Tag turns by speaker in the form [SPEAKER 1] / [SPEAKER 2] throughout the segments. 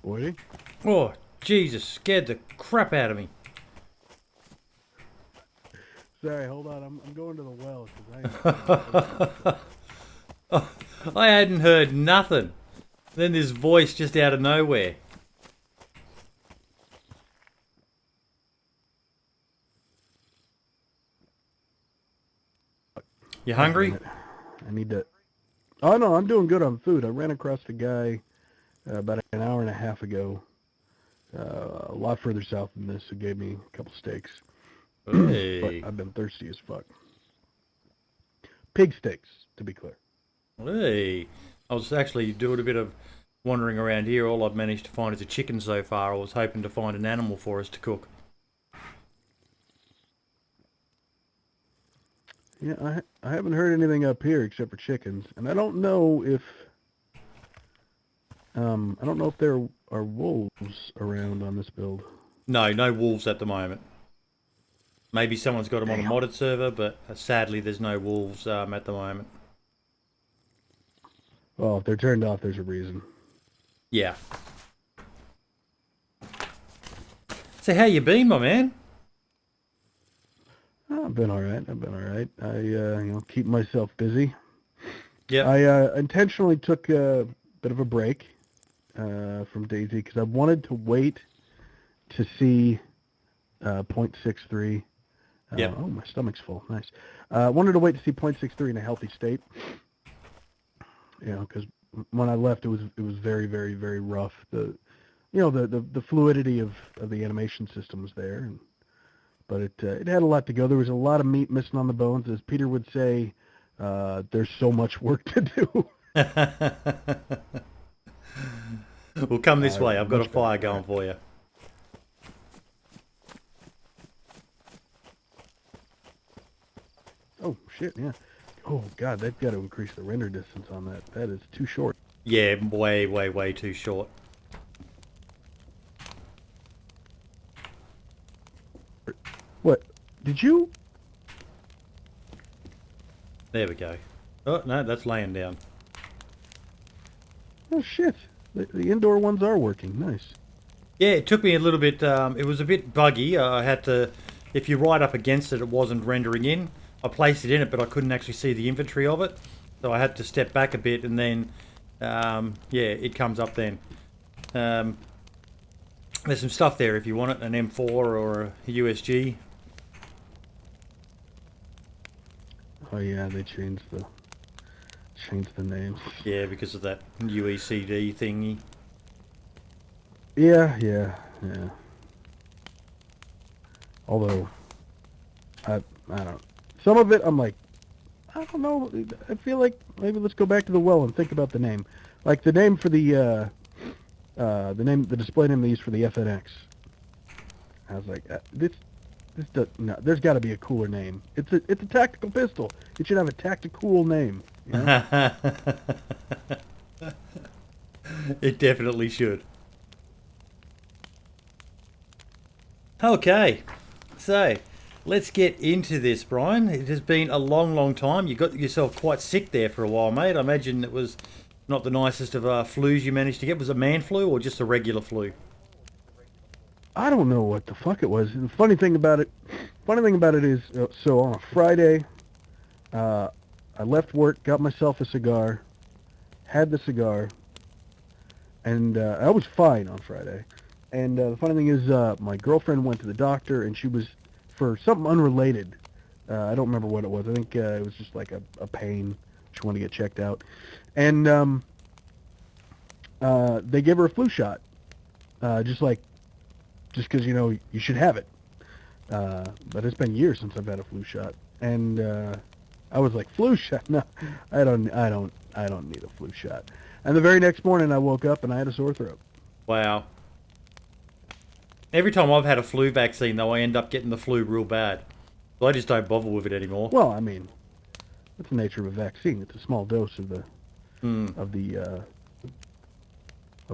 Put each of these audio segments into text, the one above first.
[SPEAKER 1] Boy.
[SPEAKER 2] Oh, Jesus, scared the crap out of me.
[SPEAKER 1] Sorry, hold on. I'm going to the well because
[SPEAKER 2] I hadn't heard nothing. Then this voice just out of nowhere. You hungry?
[SPEAKER 1] I need to. Oh no, I'm doing good on food. I ran across a guy about an hour and a half ago, a lot further south than this, who gave me a couple steaks. But
[SPEAKER 2] Hey.
[SPEAKER 1] I've been thirsty as fuck. Pig steaks, to be clear.
[SPEAKER 2] Hey. I was actually doing a bit of wandering around here. All I've managed to find is a chicken so far. I was hoping to find an animal for us to cook.
[SPEAKER 1] Yeah, I haven't heard anything up here except for chickens, and I don't know if there are wolves around on this build.
[SPEAKER 2] No, no wolves at the moment. Maybe someone's got them on a
[SPEAKER 1] Damn.
[SPEAKER 2] modded server, but sadly there's no wolves at the moment.
[SPEAKER 1] Well, if they're turned off, there's a reason.
[SPEAKER 2] Yeah. So how you been, my man?
[SPEAKER 1] Oh, I've been all right. I keep myself busy.
[SPEAKER 2] Yep.
[SPEAKER 1] I intentionally took a bit of a break from DayZ because I wanted to wait to see .63.
[SPEAKER 2] Yep.
[SPEAKER 1] Oh, my stomach's full. Nice. I wanted to wait to see .63 in a healthy state. Because when I left, it was very, very, very rough. The fluidity of the animation system was there, but it had a lot to go. There was a lot of meat missing on the bones, as Peter would say. There's so much work to do.
[SPEAKER 2] Well, come this way. I've got a fire going for you.
[SPEAKER 1] Oh shit! Yeah. Oh god, they've got to increase the render distance on that. That is too short.
[SPEAKER 2] Yeah, way, way, way too short.
[SPEAKER 1] What? Did you?
[SPEAKER 2] There we go. Oh, no, that's laying down.
[SPEAKER 1] Oh shit! The indoor ones are working. Nice.
[SPEAKER 2] Yeah, it took me a little bit, it was a bit buggy. I had to, if you right up against it, it wasn't rendering in. I placed it in it, but I couldn't actually see the inventory of it. So I had to step back a bit and then, yeah, it comes up then. There's some stuff there if you want it, an M4 or a USG.
[SPEAKER 1] Oh yeah, they changed the names.
[SPEAKER 2] Yeah, because of that UECD thingy.
[SPEAKER 1] Yeah. Although, I don't. Some of it, I'm like, I don't know. I feel like maybe let's go back to the well and think about the name. Like the name for the display name they used for the FNX. I was like, no, there's got to be a cooler name. It's a tactical pistol. It should have a tactical name. You know?
[SPEAKER 2] It definitely should. Okay, so let's get into this, Brian. It has been a long, long time. You got yourself quite sick there for a while, mate. I imagine it was not the nicest of flus you managed to get. Was it man flu or just a regular flu?
[SPEAKER 1] I don't know what the fuck it was. The funny thing about it is, so on a Friday, I left work, got myself a cigar, had the cigar, and I was fine on Friday. And the funny thing is, my girlfriend went to the doctor, and she was, for something unrelated, I don't remember what it was. I think it was just like a pain. She wanted to get checked out. And they gave her a flu shot, just because, you should have it. But it's been years since I've had a flu shot. And I was like, flu shot? No, I don't need a flu shot. And the very next morning I woke up and I had a sore throat.
[SPEAKER 2] Wow. Every time I've had a flu vaccine, though, I end up getting the flu real bad. So I just don't bother with it anymore.
[SPEAKER 1] Well, I mean, that's the nature of a vaccine. It's a small dose of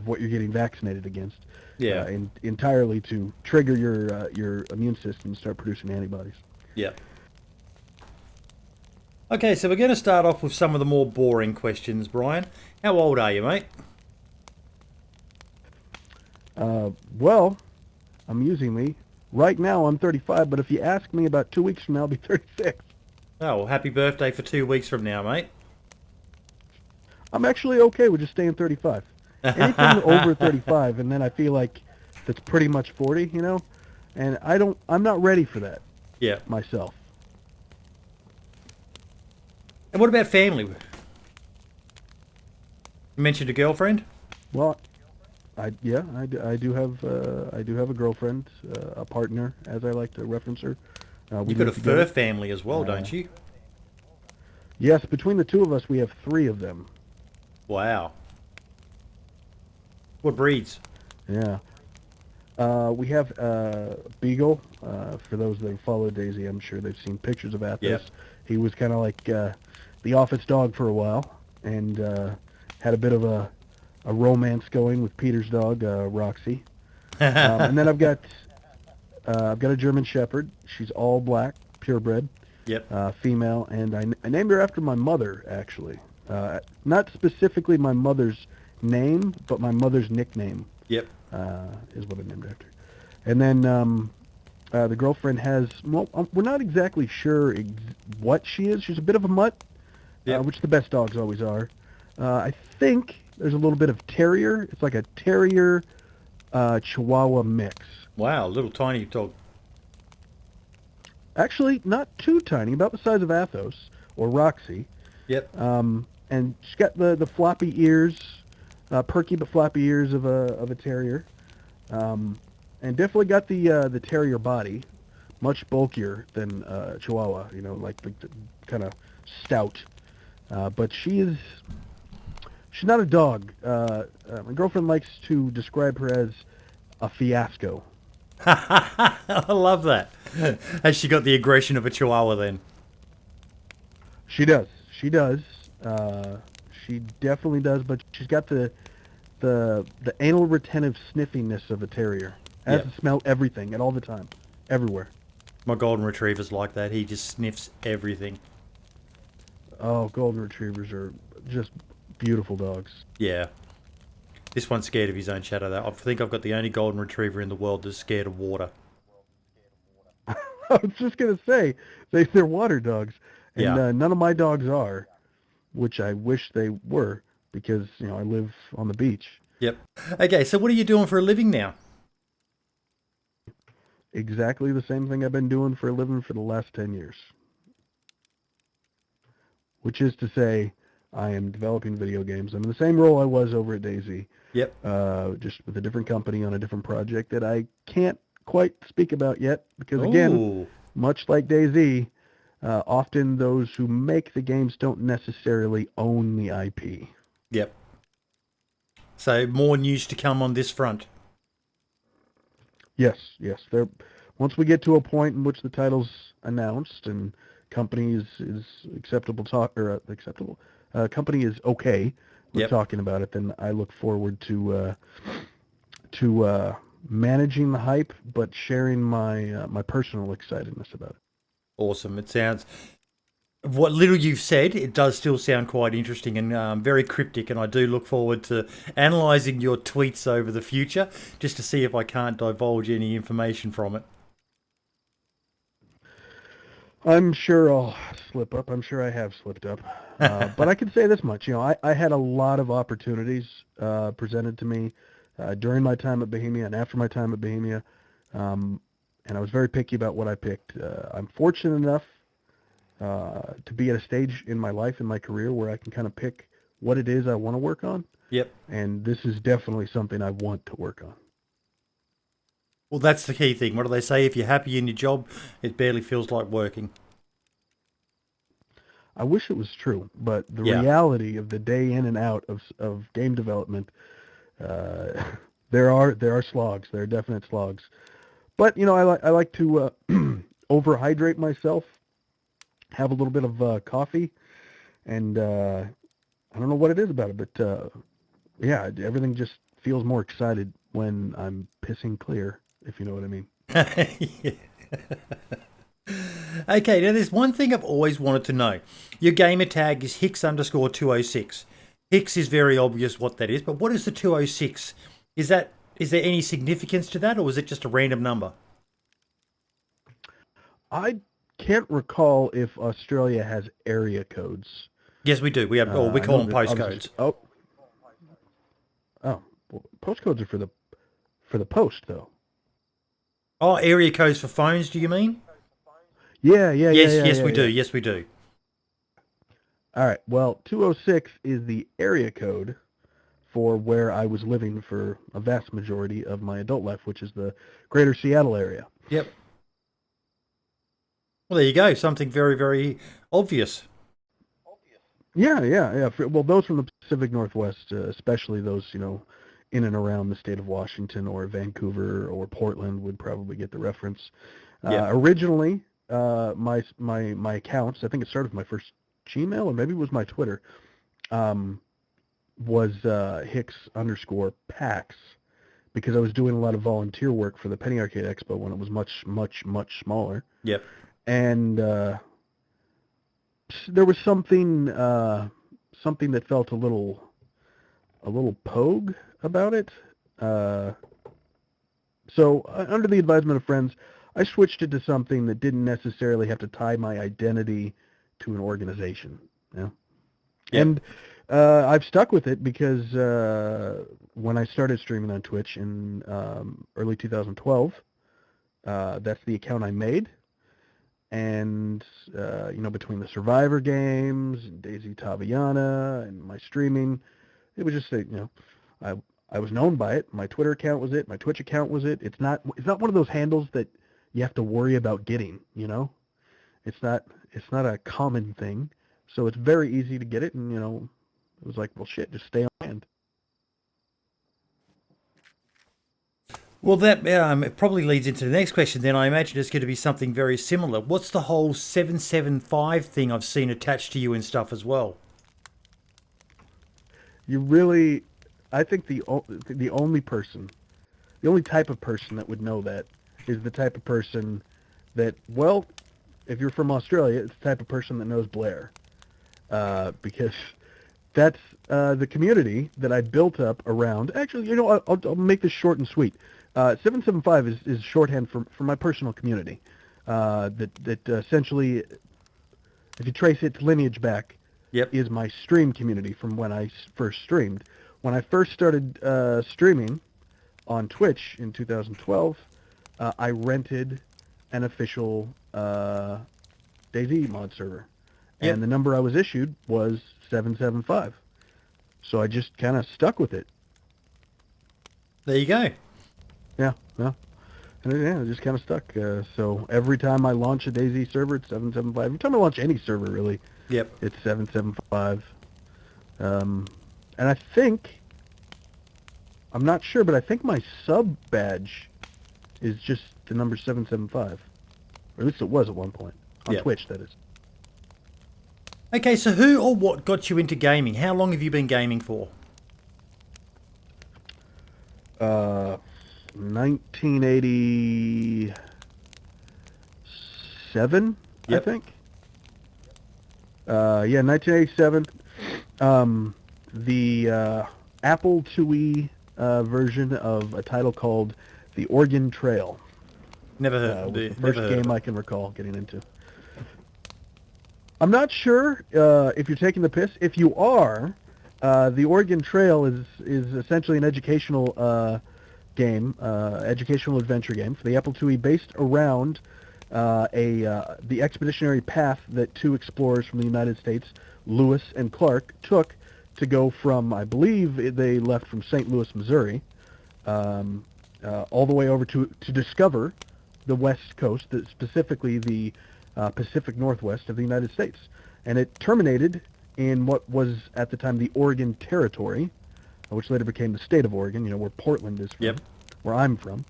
[SPEAKER 1] what you're getting vaccinated against.
[SPEAKER 2] Yeah.
[SPEAKER 1] Entirely to trigger your immune system and start producing antibodies.
[SPEAKER 2] Yeah. Okay, so we're going to start off with some of the more boring questions, Brian. How old are you, mate?
[SPEAKER 1] Well, amusingly, right now I'm 35, but if you ask me about 2 weeks from now, I'll be 36.
[SPEAKER 2] Oh, well, happy birthday for 2 weeks from now, mate.
[SPEAKER 1] I'm actually okay with just staying 35. Anything over 35, and then I feel like that's pretty much 40, you know? And I'm not ready for that
[SPEAKER 2] Yeah.
[SPEAKER 1] myself.
[SPEAKER 2] And what about family? You mentioned a girlfriend?
[SPEAKER 1] Well, I do have a girlfriend, a partner, as I like to reference her. We
[SPEAKER 2] You've got a
[SPEAKER 1] live
[SPEAKER 2] fur
[SPEAKER 1] together.
[SPEAKER 2] family as well,
[SPEAKER 1] Uh,
[SPEAKER 2] don't you?
[SPEAKER 1] yes, between the two of us, we have three of them.
[SPEAKER 2] Wow. What breeds?
[SPEAKER 1] Yeah. We have Beagle. For those that have followed Daisy, I'm sure they've seen pictures of
[SPEAKER 2] Yep.
[SPEAKER 1] Athos. He was kind of like the office dog for a while, and had a bit of a romance going with Peter's dog, Roxy. And then I've got a German Shepherd. She's all black, purebred,
[SPEAKER 2] Yep.
[SPEAKER 1] female, and I named her after my mother, actually. Not specifically my mother's name, but my mother's nickname
[SPEAKER 2] Yep.
[SPEAKER 1] is what I named after. And then the girlfriend has, well, we're not exactly sure what she is. She's a bit of a mutt,
[SPEAKER 2] Yep.
[SPEAKER 1] which the best dogs always are. I think there's a little bit of terrier. It's like a terrier Chihuahua mix.
[SPEAKER 2] Wow, little tiny dog.
[SPEAKER 1] Actually, not too tiny, about the size of Athos or Roxy.
[SPEAKER 2] Yep.
[SPEAKER 1] And she's got the floppy ears, perky but floppy ears of a terrier. And definitely got the terrier body, much bulkier than Chihuahua. You know, like the kind of stout. But she's not a dog. My girlfriend likes to describe her as a fiasco.
[SPEAKER 2] I love that. Has she got the aggression of a chihuahua then?
[SPEAKER 1] She does. She does. She definitely does. But she's got the anal retentive sniffiness of a terrier. Has
[SPEAKER 2] Yep.
[SPEAKER 1] to smell everything at all the time, everywhere.
[SPEAKER 2] My golden retriever's like that. He just sniffs everything.
[SPEAKER 1] Oh, golden retrievers are just beautiful dogs.
[SPEAKER 2] Yeah. This one's scared of his own shadow, though. I think I've got the only golden retriever in the world that's scared of water.
[SPEAKER 1] I was just gonna say they're water dogs, and
[SPEAKER 2] Yeah.
[SPEAKER 1] none of my dogs are, which I wish they were because I live on the beach.
[SPEAKER 2] Yep. Okay, so what are you doing for a living now?
[SPEAKER 1] Exactly the same thing I've been doing for a living for the last 10 years, which is to say, I am developing video games. I'm in the same role I was over at Daisy,
[SPEAKER 2] Yep.
[SPEAKER 1] just with a different company on a different project that I can't quite speak about yet because, again,
[SPEAKER 2] Ooh.
[SPEAKER 1] much like Daisy, often those who make the games don't necessarily own the IP.
[SPEAKER 2] Yep. So more news to come on this front.
[SPEAKER 1] Yes, yes. Once we get to a point in which the title's announced and company is acceptable talk or acceptable, company is okay with
[SPEAKER 2] Yep.
[SPEAKER 1] talking about it, then I look forward to managing the hype, but sharing my personal excitedness about it.
[SPEAKER 2] Awesome. It sounds. What little you've said, it does still sound quite interesting and very cryptic, and I do look forward to analysing your tweets over the future just to see if I can't divulge any information from it.
[SPEAKER 1] I'm sure I'll slip up. I'm sure I have slipped up. But I can say this much. I had a lot of opportunities presented to me during my time at Bohemia and after my time at Bohemia. And I was very picky about what I picked. I'm fortunate enough to be at a stage in my life, in my career, where I can kind of pick what it is I want to work on.
[SPEAKER 2] Yep.
[SPEAKER 1] And this is definitely something I want to work on.
[SPEAKER 2] Well, that's the key thing. What do they say? If you're happy in your job, it barely feels like working.
[SPEAKER 1] I wish it was true, but the
[SPEAKER 2] Yeah.
[SPEAKER 1] reality of the day in and out of game development, uh, there are slogs. There are definite slogs. But I like to overhydrate myself, have a little bit of coffee, and I don't know what it is about it, but yeah, everything just feels more excited when I'm pissing clear, if you know what I mean.
[SPEAKER 2] Yeah. Okay, now there's one thing I've always wanted to know. Your gamer tag is Hicks Underscore 206. Hicks is very obvious what that is, but what is the 206? Is that Is there any significance to that, or was it just a random number?
[SPEAKER 1] I can't recall if Australia has area codes.
[SPEAKER 2] Yes, we do. We have, or we
[SPEAKER 1] I
[SPEAKER 2] call
[SPEAKER 1] know
[SPEAKER 2] them
[SPEAKER 1] that obviously.
[SPEAKER 2] postcodes.
[SPEAKER 1] Oh, well, postcodes are for the post though.
[SPEAKER 2] Oh, area codes for phones, do you mean?
[SPEAKER 1] Yeah, yeah, yeah,
[SPEAKER 2] Yes,
[SPEAKER 1] yeah,
[SPEAKER 2] yes,
[SPEAKER 1] yeah,
[SPEAKER 2] we do.
[SPEAKER 1] yeah.
[SPEAKER 2] Yes, we do.
[SPEAKER 1] All right. Well, 206 is the area code for where I was living for a vast majority of my adult life, which is the greater Seattle area.
[SPEAKER 2] Yep. Well, there you go. Something very, very obvious.
[SPEAKER 1] Yeah, yeah, yeah. Well, those from the Pacific Northwest, especially those, in and around the state of Washington or Vancouver or Portland would probably get the reference.
[SPEAKER 2] Yep.
[SPEAKER 1] Originally, my accounts, I think it started with my first Gmail or maybe it was my Twitter, um, was Hicks underscore PAX because I was doing a lot of volunteer work for the Penny Arcade Expo when it was much, much, much smaller.
[SPEAKER 2] Yep.
[SPEAKER 1] And there was something that felt a little pogue about it. So under the advisement of friends, I switched it to something that didn't necessarily have to tie my identity to an organization. Yeah.
[SPEAKER 2] Yep.
[SPEAKER 1] And I've stuck with it because when I started streaming on Twitch in early 2012, that's the account I made. And, between the Survivor games, and Daisy Tatyana, and my streaming, it was just I was known by it. My Twitter account was it. My Twitch account was it. It's not one of those handles that you have to worry about getting, It's not a common thing. So it's very easy to get it, and, it was like, well, shit, just stay on hand.
[SPEAKER 2] Well, that it probably leads into the next question. Then I imagine it's going to be something very similar. What's the whole 775 thing I've seen attached to you and stuff as well?
[SPEAKER 1] I think the only type of person that would know that is the type of person that, well, if you're from Australia, it's the type of person that knows Blair, because that's the community that I built up around. Actually, I'll make this short and sweet. 775 is shorthand for my personal community. That essentially, if you trace its lineage back,
[SPEAKER 2] Yep.
[SPEAKER 1] is my stream community from when I first streamed. When I first started streaming on Twitch in 2012, I rented an official DayZ mod server,
[SPEAKER 2] Yep.
[SPEAKER 1] and the number I was issued was 775. So I just kind of stuck with it.
[SPEAKER 2] There you go.
[SPEAKER 1] Yeah, yeah. And yeah, it just kind of stuck. So every time I launch a DayZ server, it's 775. Every time I launch any server, really,
[SPEAKER 2] Yep.
[SPEAKER 1] it's 775. And I think, I'm not sure, but I think my sub badge is just the number 775. Or at least it was at one point. On
[SPEAKER 2] Yep.
[SPEAKER 1] Twitch, that is.
[SPEAKER 2] Okay, so who or what got you into gaming? How long have you been gaming for?
[SPEAKER 1] 1987,
[SPEAKER 2] Yep.
[SPEAKER 1] I think. Yeah, 1987. The Apple IIe version of a title called The Oregon Trail
[SPEAKER 2] Never
[SPEAKER 1] was
[SPEAKER 2] heard.
[SPEAKER 1] the
[SPEAKER 2] Never
[SPEAKER 1] first
[SPEAKER 2] heard of
[SPEAKER 1] game
[SPEAKER 2] it.
[SPEAKER 1] I can recall getting into. I'm not sure if you're taking the piss. If you are, the Oregon Trail is essentially an educational game, educational adventure game for the Apple IIe, based around the expeditionary path that two explorers from the United States, Lewis and Clark, took to go from, I believe they left from St. Louis, Missouri, all the way over to discover the West Coast, specifically the Pacific Northwest of the United States. And it terminated in what was at the time the Oregon Territory, which later became the state of Oregon, where Portland is from,
[SPEAKER 2] Yep.
[SPEAKER 1] where I'm from.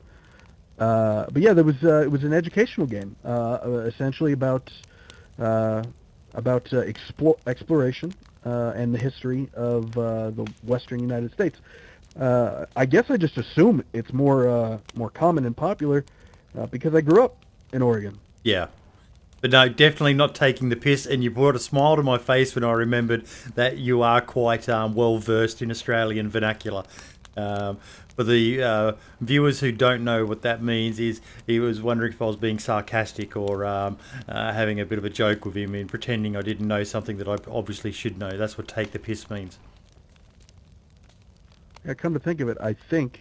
[SPEAKER 1] But yeah, it was an educational game, essentially about exploration and the history of the Western United States. I guess I just assume it's more common and popular because I grew up in Oregon.
[SPEAKER 2] Yeah. But no, definitely not taking the piss, and you brought a smile to my face when I remembered that you are quite well versed in Australian vernacular. For the viewers who don't know what that means, is he was wondering if I was being sarcastic or having a bit of a joke with him and pretending I didn't know something that I obviously should know. That's what take the piss means.
[SPEAKER 1] Yeah, come to think of it, I think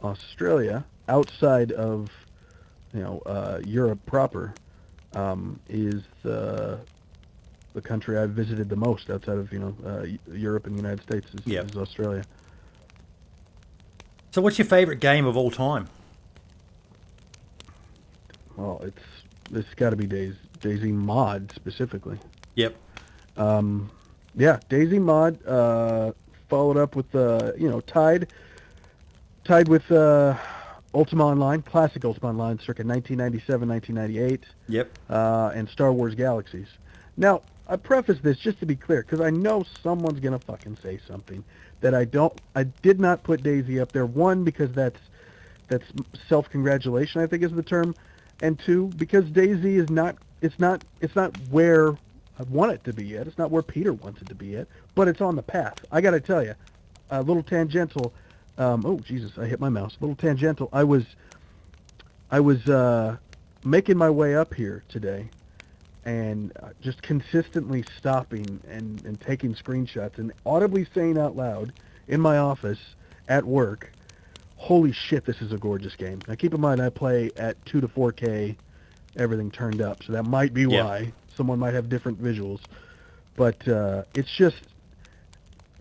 [SPEAKER 1] Australia, outside of Europe proper, is the country I've visited the most outside of Europe and the United States
[SPEAKER 2] Yep.
[SPEAKER 1] is Australia.
[SPEAKER 2] So what's your favourite game of all time?
[SPEAKER 1] Well, it's got to be Daisy Mod specifically.
[SPEAKER 2] Yep.
[SPEAKER 1] Yeah, Daisy Mod followed up with tied with Ultima Online, classic Ultima Online, circa 1997, 1998.
[SPEAKER 2] Yep.
[SPEAKER 1] And Star Wars Galaxies. Now, I preface this just to be clear, because I know someone's gonna fucking say something that I did not put Daisy up there. One, because that's self-congratulation, I think is the term, and two, because Daisy is not. It's not where I want it to be yet. It's not where Peter wants it to be yet, but it's on the path. I got to tell you, a little tangential. Oh Jesus, I hit my mouse. A little tangential. I was making my way up here today, and just consistently stopping and taking screenshots and audibly saying out loud in my office at work, "Holy shit, this is a gorgeous game." Now keep in mind, I play at 2 to 4K, everything turned up, so that might be why someone might have different visuals. But it's just,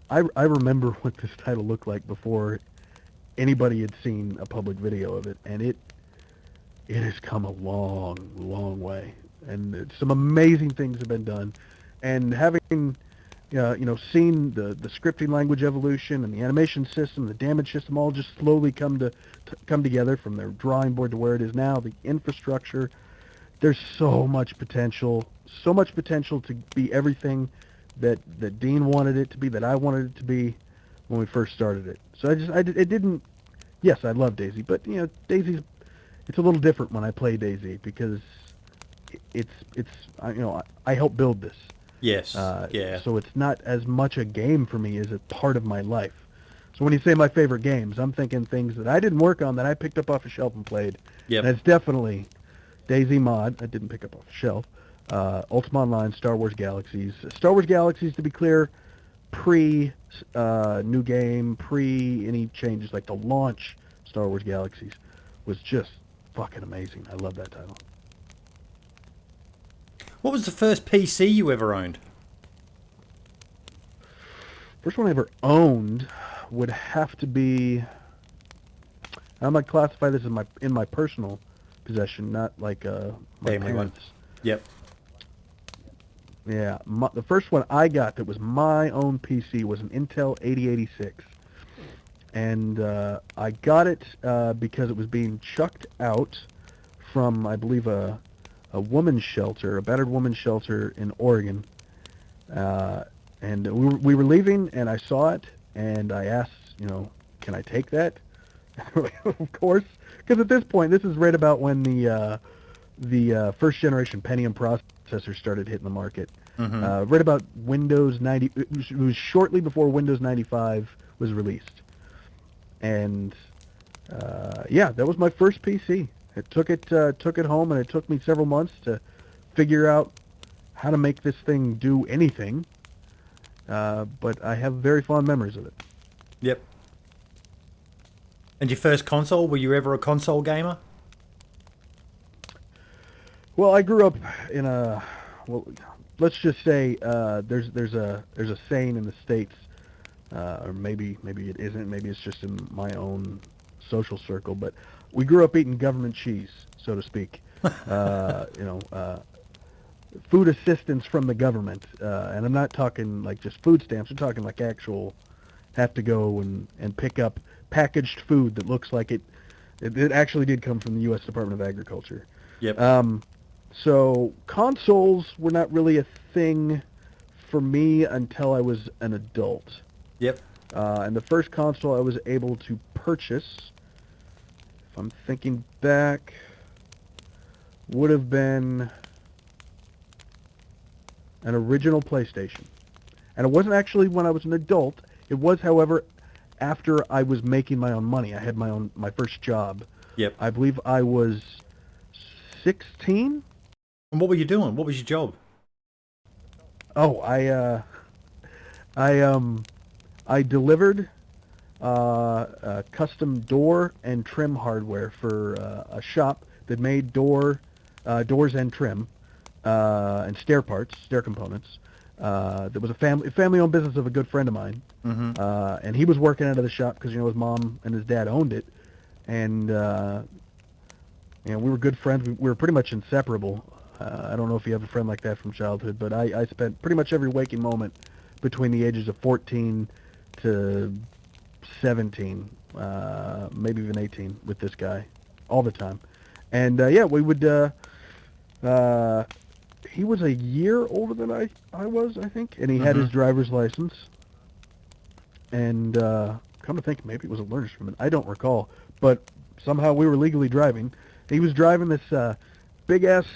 [SPEAKER 1] I remember what this title looked like before anybody had seen a public video of it, and it has come a long, long way, and some amazing things have been done. And having seen the scripting language evolution and the animation system, the damage system, all just slowly come together from their drawing board to where it is now, the infrastructure. There's so much potential to be everything that Dean wanted it to be, that I wanted it to be when we first started it. So it didn't. Yes, I love Daisy, but Daisy's, it's a little different when I play Daisy because I helped build this.
[SPEAKER 2] Yes. Yeah.
[SPEAKER 1] So it's not as much a game for me as a part of my life. So when you say my favorite games, I'm thinking things that I didn't work on that I picked up off a shelf and played.
[SPEAKER 2] Yep.
[SPEAKER 1] And it's definitely Daisy Mod. I didn't pick up off the shelf. Ultima Online, Star Wars Galaxies. Star Wars Galaxies, to be clear, pre new game, pre any changes, like the launch Star Wars Galaxies was just fucking amazing. I love that title.
[SPEAKER 2] What was the first PC you ever owned?
[SPEAKER 1] First one I ever owned would have to be. I might classify this as in my personal possession, not like my
[SPEAKER 2] Family one.
[SPEAKER 1] parents.
[SPEAKER 2] Yep.
[SPEAKER 1] Yeah, the first one I got that was my own PC was an Intel 8086, and I got it because it was being chucked out from, I believe, a woman's shelter, a battered woman's shelter in Oregon, and we were leaving, and I saw it, and I asked, can I take that? Of course, because at this point, this is right about when the first generation Pentium processor started hitting the market.
[SPEAKER 2] Mm-hmm.
[SPEAKER 1] Right about Windows 90. It was shortly before Windows 95 was released, and that was my first PC. I took it home, and it took me several months to figure out how to make this thing do anything. But I have very fond memories of it.
[SPEAKER 2] Yep. And your first console? Were you ever a console gamer?
[SPEAKER 1] Well, I grew up in a, let's just say there's a saying in the States, or maybe it isn't, maybe it's just in my own social circle, but we grew up eating government cheese, so to speak. Food assistance from the government, and I'm not talking like just food stamps. I'm talking like actual have to go and pick up packaged food that looks like it actually did come from the U.S. Department of Agriculture.
[SPEAKER 2] Yep.
[SPEAKER 1] So consoles were not really a thing for me until I was an adult.
[SPEAKER 2] Yep.
[SPEAKER 1] And the first console I was able to purchase, if I'm thinking back, would have been an original PlayStation. And it wasn't actually when I was an adult. It was, however, after I was making my own money. I had my first job.
[SPEAKER 2] Yep.
[SPEAKER 1] I believe I was 16.
[SPEAKER 2] And what were you doing? What was your job?
[SPEAKER 1] Oh, I I delivered custom door and trim hardware for a shop that made doors and trim and stair parts, stair components. That was a family-owned business of a good friend of mine,
[SPEAKER 2] Mm-hmm.
[SPEAKER 1] and he was working out of the shop because his mom and his dad owned it, and we were good friends. We were pretty much inseparable. I don't know if you have a friend like that from childhood, but I spent pretty much every waking moment between the ages of 14 to 17, maybe even 18, with this guy, all the time. And we would. He was a year older than I was, I think, and he had his driver's license. And come to think, maybe it was a learner's permit. I don't recall, but somehow we were legally driving. He was driving this big-ass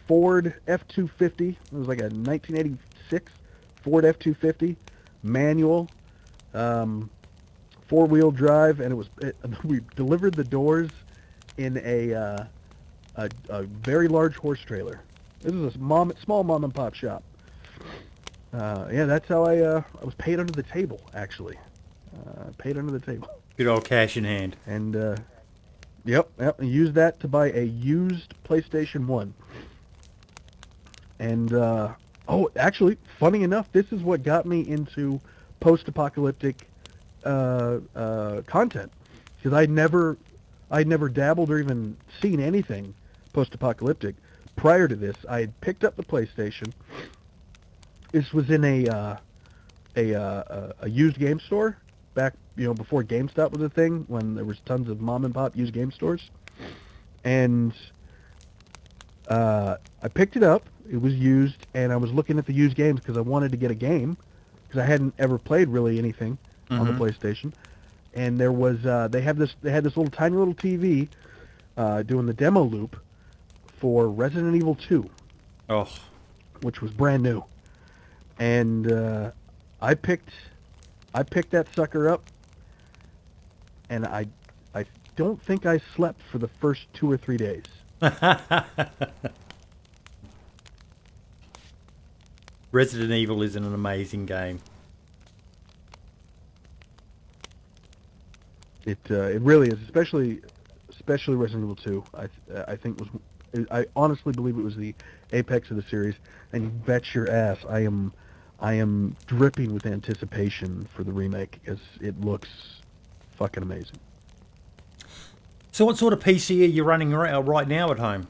[SPEAKER 1] Ford F-250. It was like a 1986 Ford F-250, manual, four-wheel drive, and we delivered the doors in a very large horse trailer. This is a small mom and pop shop. That's how I was paid under the table, actually. Paid under the table.
[SPEAKER 2] Good old cash in hand.
[SPEAKER 1] And yep, and used that to buy a used PlayStation 1. And actually, funny enough, this is what got me into post-apocalyptic content, because I'd never dabbled or even seen anything post-apocalyptic. Prior to this, I had picked up the PlayStation. This was in a used game store back, before GameStop was a thing, when there was tons of mom and pop used game stores. And I picked it up. It was used, and I was looking at the used games because I wanted to get a game, because I hadn't ever played really anything on the PlayStation. And there was they had this little tiny little TV doing the demo loop for Resident Evil 2.
[SPEAKER 2] Oh.
[SPEAKER 1] Which was brand new. And I picked that sucker up, and I don't think I slept for the first 2 or 3 days.
[SPEAKER 2] Resident Evil is an amazing game.
[SPEAKER 1] It really is, especially Resident Evil 2. I think I honestly believe it was the apex of the series, and you bet your ass I am dripping with anticipation for the remake, because it looks fucking amazing.
[SPEAKER 2] So what sort of PC are you running right now at home?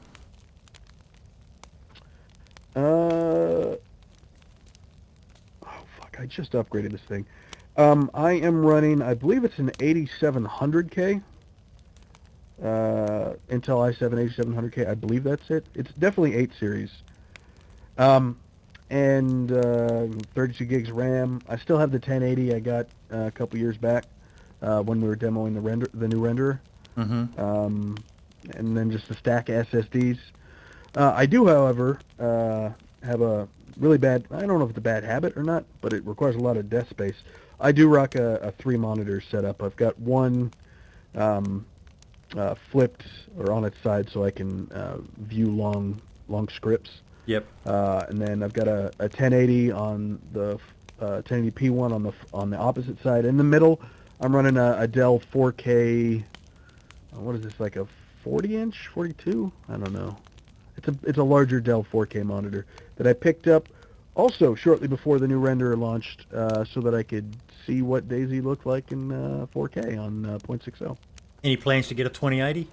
[SPEAKER 1] I just upgraded this thing. I am running, I believe it's an 8700K. Intel i7 8700K, I believe that's it. It's definitely 8 series. And 32 gigs RAM. I still have the 1080 I got a couple years back when we were demoing the new renderer. And then just a stack of SSDs. I do, however, have a really bad, I don't know if it's a bad habit or not, but it requires a lot of desk space. I do rock a 3-monitor setup. I've got one flipped or on its side so I can view long scripts.
[SPEAKER 2] Yep.
[SPEAKER 1] And then I've got a 1080 on the 1080p one on the opposite side. In the middle, I'm running a Dell 4K. What is this, like a 40-inch, 42? I don't know. It's a larger Dell 4K monitor that I picked up also shortly before the new renderer launched, so that I could see what DayZ looked like in 4K on 0.60.
[SPEAKER 2] Any plans to get a 2080?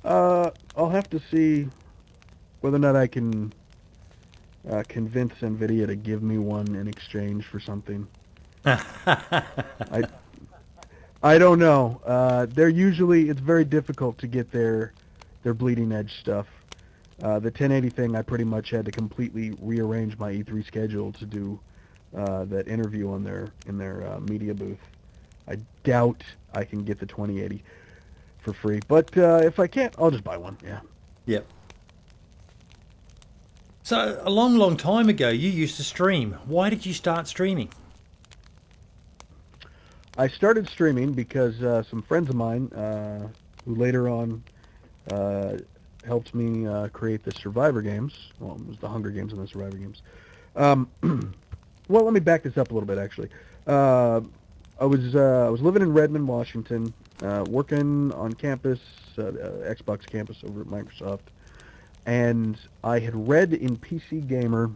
[SPEAKER 1] I'll have to see whether or not I can convince NVIDIA to give me one in exchange for something. I don't know. It's very difficult to get their bleeding edge stuff. The 1080 thing, I pretty much had to completely rearrange my E3 schedule to do that interview in their media booth. I doubt I can get the 2080 for free, but if I can't, I'll just buy one. Yeah.
[SPEAKER 2] Yep. So a long time ago, you used to stream. Why did you start streaming?
[SPEAKER 1] I started streaming because some friends of mine, who later on uh, helped me create the Survivor games. Well, it was the Hunger Games and the Survivor games. Um, well, let me back this up a little bit, actually. Uh, I was living in Redmond, Washington, working on campus, Xbox campus over at Microsoft, and I had read in PC Gamer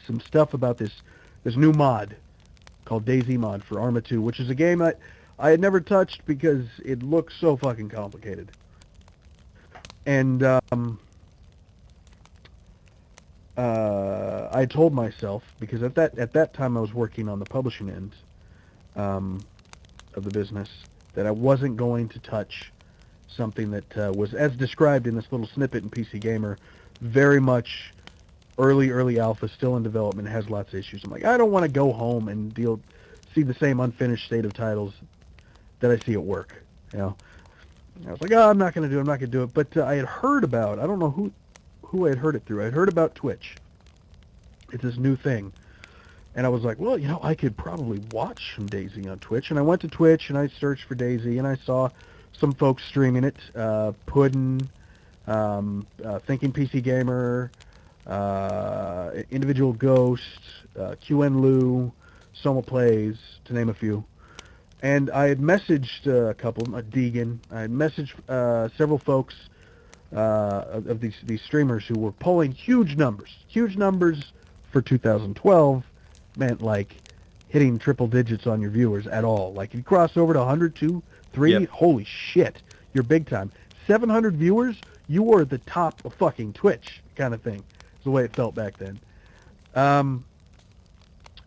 [SPEAKER 1] some stuff about this new mod called DayZ mod for Arma 2, which is a game I had never touched because it looks so fucking complicated. And I told myself, because at that time I was working on the publishing end um, of the business, that I wasn't going to touch something that was, as described in this little snippet in PC Gamer, very much early alpha, still in development, has lots of issues. I'm like, I don't want to go home and see the same unfinished state of titles that I see at work. You know, I was like, oh, I'm not going to do it. I'm not going to do it. But I had heard about, I don't know who I had heard it through. I had heard about Twitch. It's this new thing. And I was like, well, I could probably watch some DayZ on Twitch. And I went to Twitch and I searched for DayZ and I saw some folks streaming it. Puddin', Thinking PC Gamer, Individual Ghost, QN Lou, Soma Plays, to name a few. And I had messaged a couple, Deegan. I had messaged several folks of these streamers who were pulling huge numbers. Huge numbers for 2012 meant like hitting triple digits on your viewers at all. Like if you cross over to 100, 2, 3,
[SPEAKER 2] Yep.
[SPEAKER 1] holy shit, you're big time. 700 viewers, you were at the top of fucking Twitch kind of thing. Is the way it felt back then.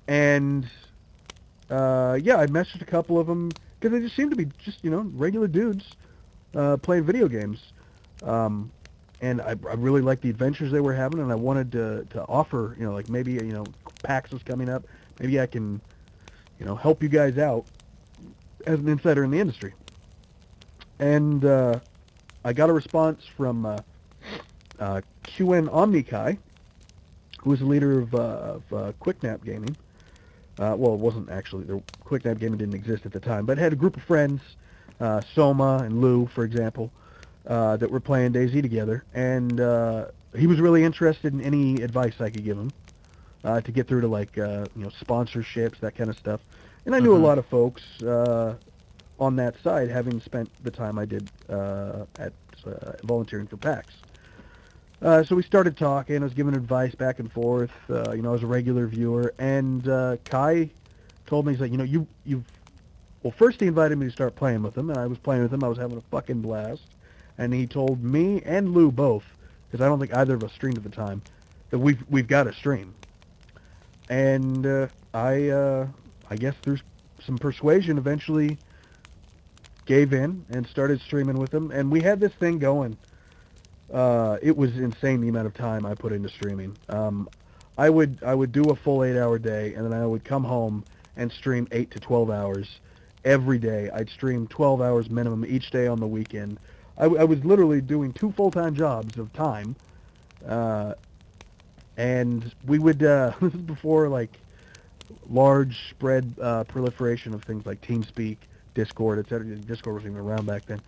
[SPEAKER 1] And yeah, I messaged a couple of them because they just seemed to be just regular dudes playing video games. And I really liked the adventures they were having, and I wanted to offer, like maybe, PAX is coming up. Maybe I can, help you guys out as an insider in the industry. And I got a response from QN Omnikai, who was the leader of QuickNap Gaming. Well, it wasn't actually. QuickNap Gaming didn't exist at the time, but had a group of friends, Soma and Lou, for example, that were playing DayZ together, and he was really interested in any advice I could give him to get through to like sponsorships, that kind of stuff. And I knew a lot of folks on that side, having spent the time I did at volunteering for PAX. So we started talking. I was giving advice back and forth. I was a regular viewer, and Kai told me, he's like, you've. Well, first he invited me to start playing with him, and I was playing with him. I was having a fucking blast. And he told me and Lou both, because I don't think either of us streamed at the time, that we've got to stream. And I guess through some persuasion, eventually gave in and started streaming with him. And we had this thing going. It was insane the amount of time I put into streaming. I would do a full 8-hour day, and then I would come home and stream 8 to 12 hours every day. I'd stream 12 hours minimum each day on the weekend. I was literally doing 2 full-time jobs of time, and we would, this is before, like, large spread proliferation of things like TeamSpeak, Discord, etc. Discord wasn't even around back then.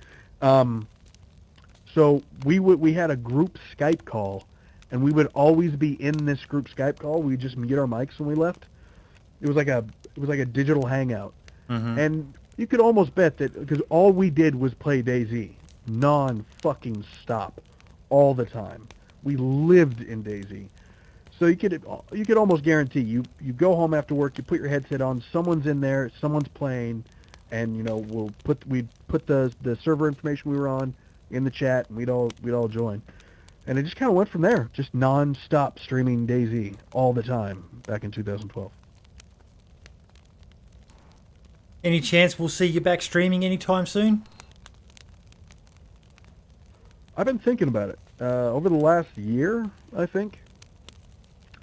[SPEAKER 1] So we had a group Skype call, and we would always be in this group Skype call. We'd just mute our mics when we left. It was like a digital hangout. And you could almost bet that, because all we did was play DayZ, non-fucking stop, all the time. We lived in DayZ. So you could almost guarantee you go home after work, you put your headset on, someone's in there, someone's playing, and we'd put the server information we were on in the chat, and we'd all join. And it just kind of went from there, just non-stop streaming DayZ all the time back in 2012.
[SPEAKER 2] Any chance we'll see you back streaming anytime soon?
[SPEAKER 1] I've been thinking about it. Over the last year, I think,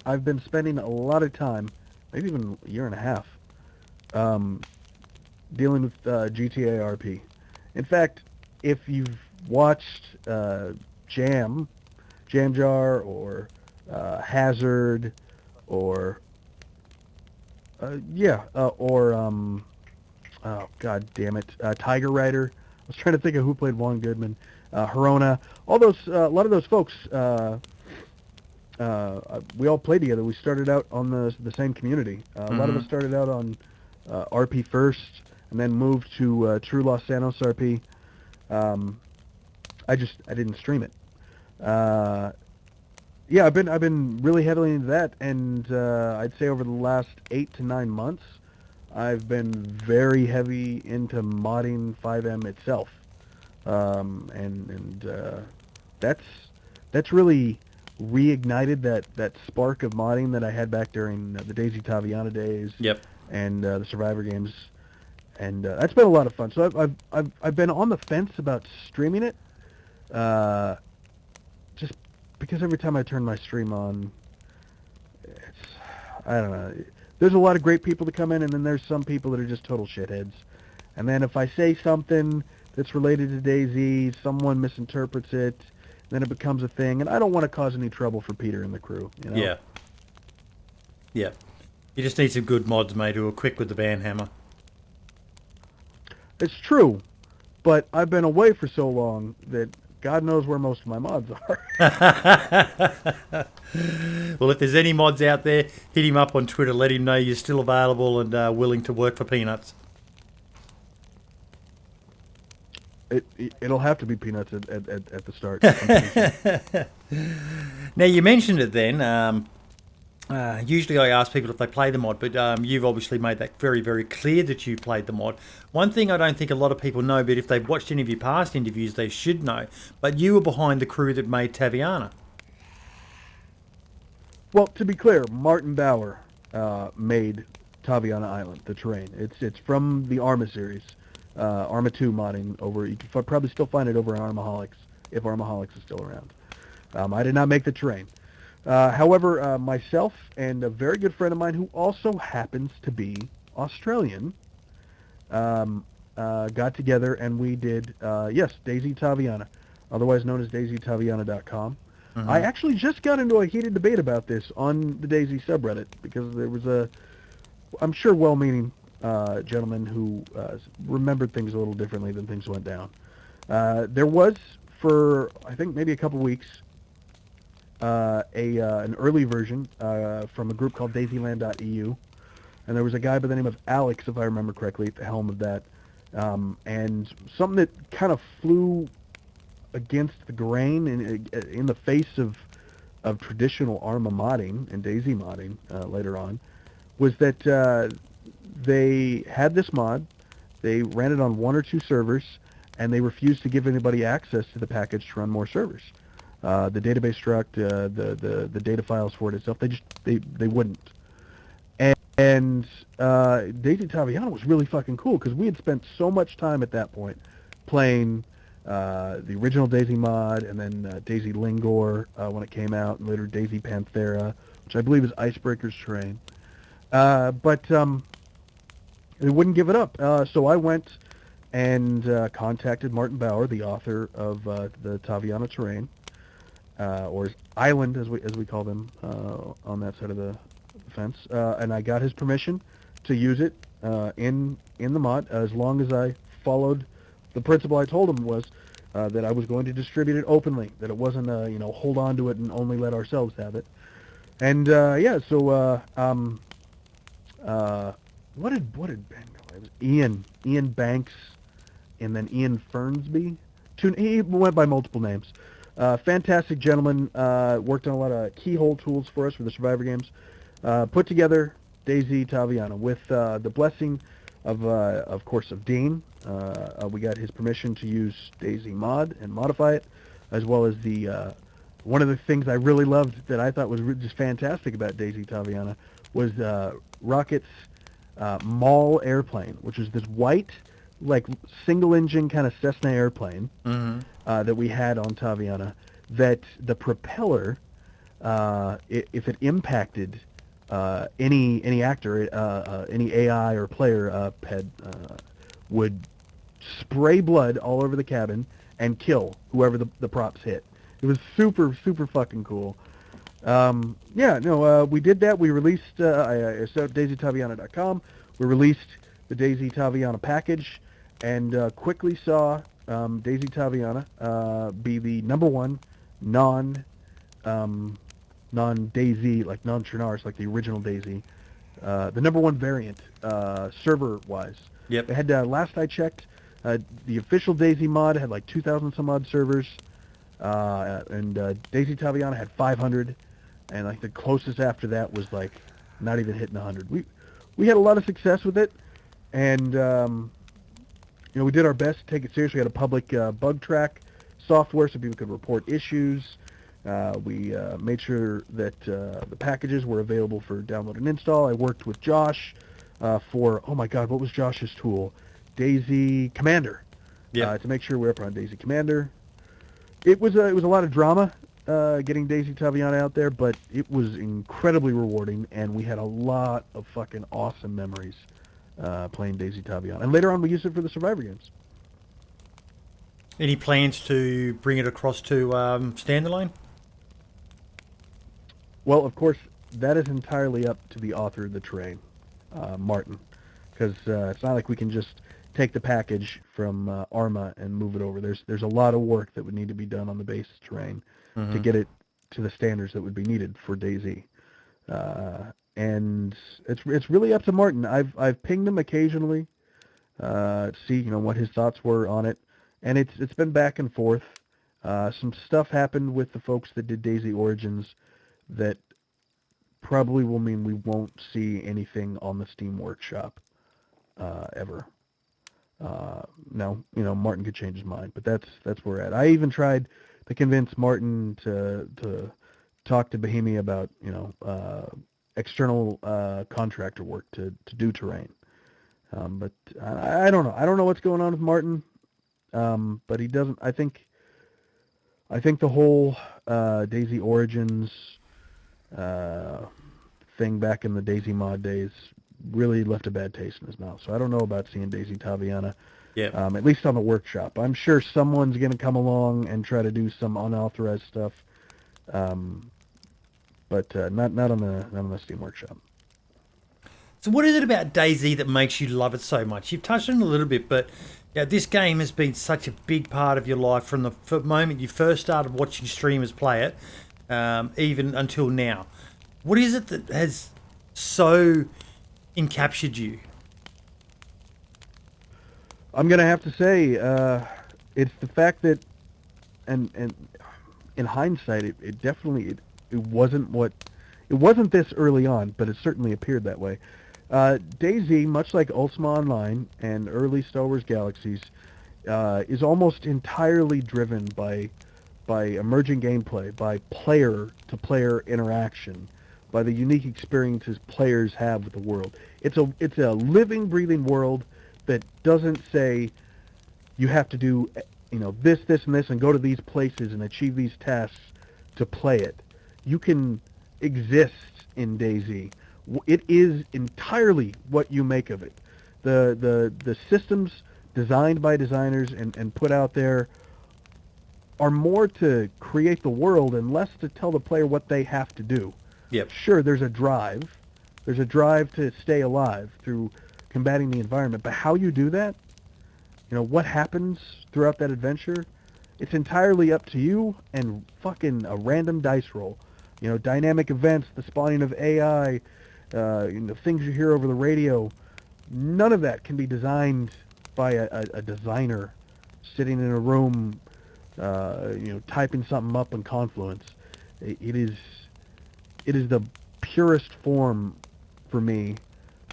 [SPEAKER 1] I've been spending a lot of time, maybe even a year and a half, dealing with GTA RP. In fact, if you've watched Jam Jar, or Hazard, or oh god damn it, Tiger Rider. I was trying to think of who played Juan Goodman, Herona, all those, a lot of those folks. We all played together. We started out on the same community. A lot of us started out on RP first, and then moved to True Los Santos RP. I didn't stream it. Yeah, I've been really heavily into that, and I'd say over the last 8 to 9 months, I've been very heavy into modding 5M itself, and that's really reignited that spark of modding that I had back during the Daisy Tatyana days.
[SPEAKER 2] Yep.
[SPEAKER 1] And the Survivor games, and that's been a lot of fun. So I've been on the fence about streaming it, just because every time I turn my stream on, I don't know. There's a lot of great people to come in, and then there's some people that are just total shitheads. And then if I say something that's related to Daisy, someone misinterprets it, then it becomes a thing, and I don't want to cause any trouble for Peter and the crew. You know?
[SPEAKER 2] Yeah. Yeah. You just need some good mods, mate, who are quick with the band hammer.
[SPEAKER 1] It's true, but I've been away for so long that God knows where most of my mods are.
[SPEAKER 2] Well, if there's any mods out there, hit him up on Twitter. Let him know you're still available and willing to work for peanuts.
[SPEAKER 1] It'll have to be peanuts at the start.
[SPEAKER 2] Now, you mentioned it then. Usually I ask people if they play the mod, but you've obviously made that very, very clear that you played the mod. One thing I don't think a lot of people know, but if they've watched any of your past interviews, they should know, but you were behind the crew that made Tatyana.
[SPEAKER 1] Well, to be clear, Martin Bauer made Tatyana Island, the terrain. It's from the Arma series, Arma 2 modding over. You can probably still find it over in Armaholics, if Armaholics is still around. I did not make the terrain. However, myself and a very good friend of mine who also happens to be Australian got together and we did, Daisy Tatyana, otherwise known as DaisyTatyana.com. I actually just got into a heated debate about this on the Daisy subreddit because there was I'm sure well-meaning gentleman who remembered things a little differently than things went down. There was, for I think maybe a couple weeks, an early version from a group called Daisyland.eu, and there was a guy by the name of Alex, if I remember correctly, at the helm of that, and something that kind of flew against the grain in the face of traditional Arma modding and Daisy modding later on, was that they had this mod, they ran it on 1 or 2 servers, and they refused to give anybody access to the package to run more servers. The database struct, the data files for it itself, they wouldn't. And Daisy Tatyana was really fucking cool because we had spent so much time at that point playing the original Daisy mod, and then Daisy Lingor when it came out, and later Daisy Panthera, which I believe is Icebreaker's terrain. But they wouldn't give it up. So I went and contacted Martin Bauer, the author of the Tatyana terrain, or island as we call them on that side of the fence, and I got his permission to use it in the mod as long as I followed the principle I told him was that I was going to distribute it openly, that it wasn't hold on to it and only let ourselves have it. And so what did Ben go? It was Ian Banks, and then Ian Fernsby. He went by multiple names. Fantastic gentleman, worked on a lot of keyhole tools for us for the Survivor games. Put together Daisy Tatyana with the blessing of course, of Dean. We got his permission to use Daisy mod and modify it, as well as the one of the things I really loved that I thought was just fantastic about Daisy Tatyana was Rocket's Maul airplane, which was this white, like single-engine kind of Cessna airplane that we had on Tatyana. That the propeller, if it impacted any actor, any AI or player ped, would spray blood all over the cabin and kill whoever the props hit. It was super, super fucking cool. We did that. We released, I set up DaisyTatyana.com. We released the Daisy Tatyana package, and quickly saw Daisy Tatyana be the number one non-Daisy, like non-Chernars, like the original Daisy, the number one variant server-wise.
[SPEAKER 2] Yep.
[SPEAKER 1] It had, last I checked, the official Daisy mod had like 2,000 some odd servers, and Daisy Tatyana had 500, and like the closest after that was like not even hitting 100. We had a lot of success with it, and we did our best to take it seriously. We had a public bug track software so people could report issues. We made sure that the packages were available for download and install. I worked with Josh for, oh my God, what was Josh's tool? Daisy Commander.
[SPEAKER 2] Yep.
[SPEAKER 1] To make sure we're up on Daisy Commander. It was a lot of drama getting Daisy Tatyana out there, but it was incredibly rewarding, and we had a lot of fucking awesome memories playing Daisy Tatyana. And later on, we used it for the Survivor games.
[SPEAKER 2] Any plans to bring it across to standalone?
[SPEAKER 1] Well, of course, that is entirely up to the author of the terrain, Martin, because it's not like we can just take the package from Arma and move it over. There's a lot of work that would need to be done on the base terrain to get it to the standards that would be needed for Daisy, and it's really up to Martin. I've pinged him occasionally to see what his thoughts were on it, and it's been back and forth. Some stuff happened with the folks that did Daisy Origins that probably will mean we won't see anything on the Steam Workshop ever. No, Martin could change his mind, but that's where we're at. I even tried to convince Martin to talk to Bohemia about external contractor work to do terrain. But I don't know. I don't know what's going on with Martin. But he doesn't. I think the whole Daisy Origins thing back in the Daisy mod days really left a bad taste in his mouth. So I don't know about seeing Daisy Tatyana.
[SPEAKER 2] Yeah.
[SPEAKER 1] At least on the workshop. I'm sure someone's going to come along and try to do some unauthorized stuff. But not on the Steam Workshop.
[SPEAKER 2] So what is it about Daisy that makes you love it so much? You've touched on it a little bit, but this game has been such a big part of your life from the moment you first started watching streamers play it, even until now. What is it that has so encaptured you?
[SPEAKER 1] I'm gonna have to say it's the fact that, and in hindsight, it definitely it wasn't this early on, but it certainly appeared that way. Daisy, much like Ultima Online and early Star Wars Galaxies, is almost entirely driven by emerging gameplay, by player-to-player interaction, by the unique experiences players have with the world. It's a living, breathing world that doesn't say you have to do this, and this, and go to these places and achieve these tasks to play it. You can exist in Daisy. It is entirely what you make of it. The systems designed by designers and put out there are more to create the world and less to tell the player what they have to do.
[SPEAKER 2] Yep.
[SPEAKER 1] Sure, there's a drive. There's a drive to stay alive through combating the environment, but how you do that, what happens throughout that adventure, it's entirely up to you and fucking a random dice roll. Dynamic events, the spawning of AI, things you hear over the radio, none of that can be designed by a designer sitting in a room, typing something up in Confluence. It is the purest form for me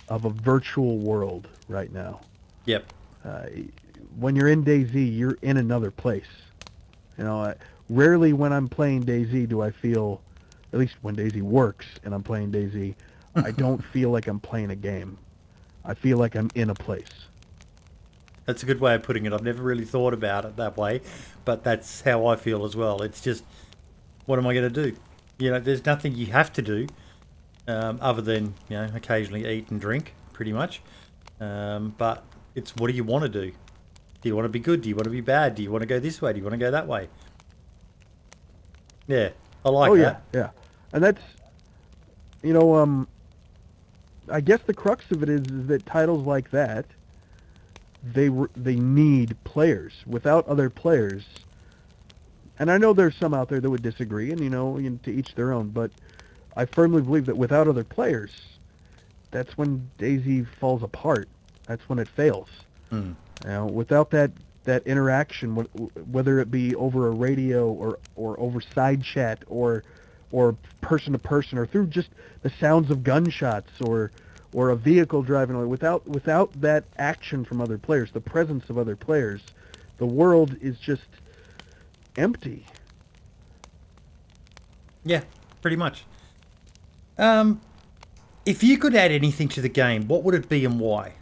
[SPEAKER 1] of a virtual world right now.
[SPEAKER 2] Yep.
[SPEAKER 1] When you're in Daisy, you're in another place. Rarely when I'm playing Daisy do I feel, at least when Daisy works and I'm playing Daisy, I don't feel like I'm playing a game. I feel like I'm in a place.
[SPEAKER 2] That's a good way of putting it. I've never really thought about it that way, but that's how I feel as well. It's just, what am I going to do? There's nothing you have to do other than, occasionally eat and drink, pretty much. But it's, what do you want to do? Do you want to be good? Do you want to be bad? Do you want to go this way? Do you want to go that way? Yeah, I like that.
[SPEAKER 1] Yeah. And that's, I guess the crux of it is that titles like that, they need players. Without other players, and I know there's some out there that would disagree, and to each their own. But I firmly believe that without other players, that's when DayZ falls apart. That's when it fails.
[SPEAKER 2] Hmm.
[SPEAKER 1] Without that interaction, whether it be over a radio or over side chat or person to person or through just the sounds of gunshots or a vehicle driving away, without that action from other players, the presence of other players, the world is just empty.
[SPEAKER 2] Yeah, pretty much. If you could add anything to the game, what would it be and why?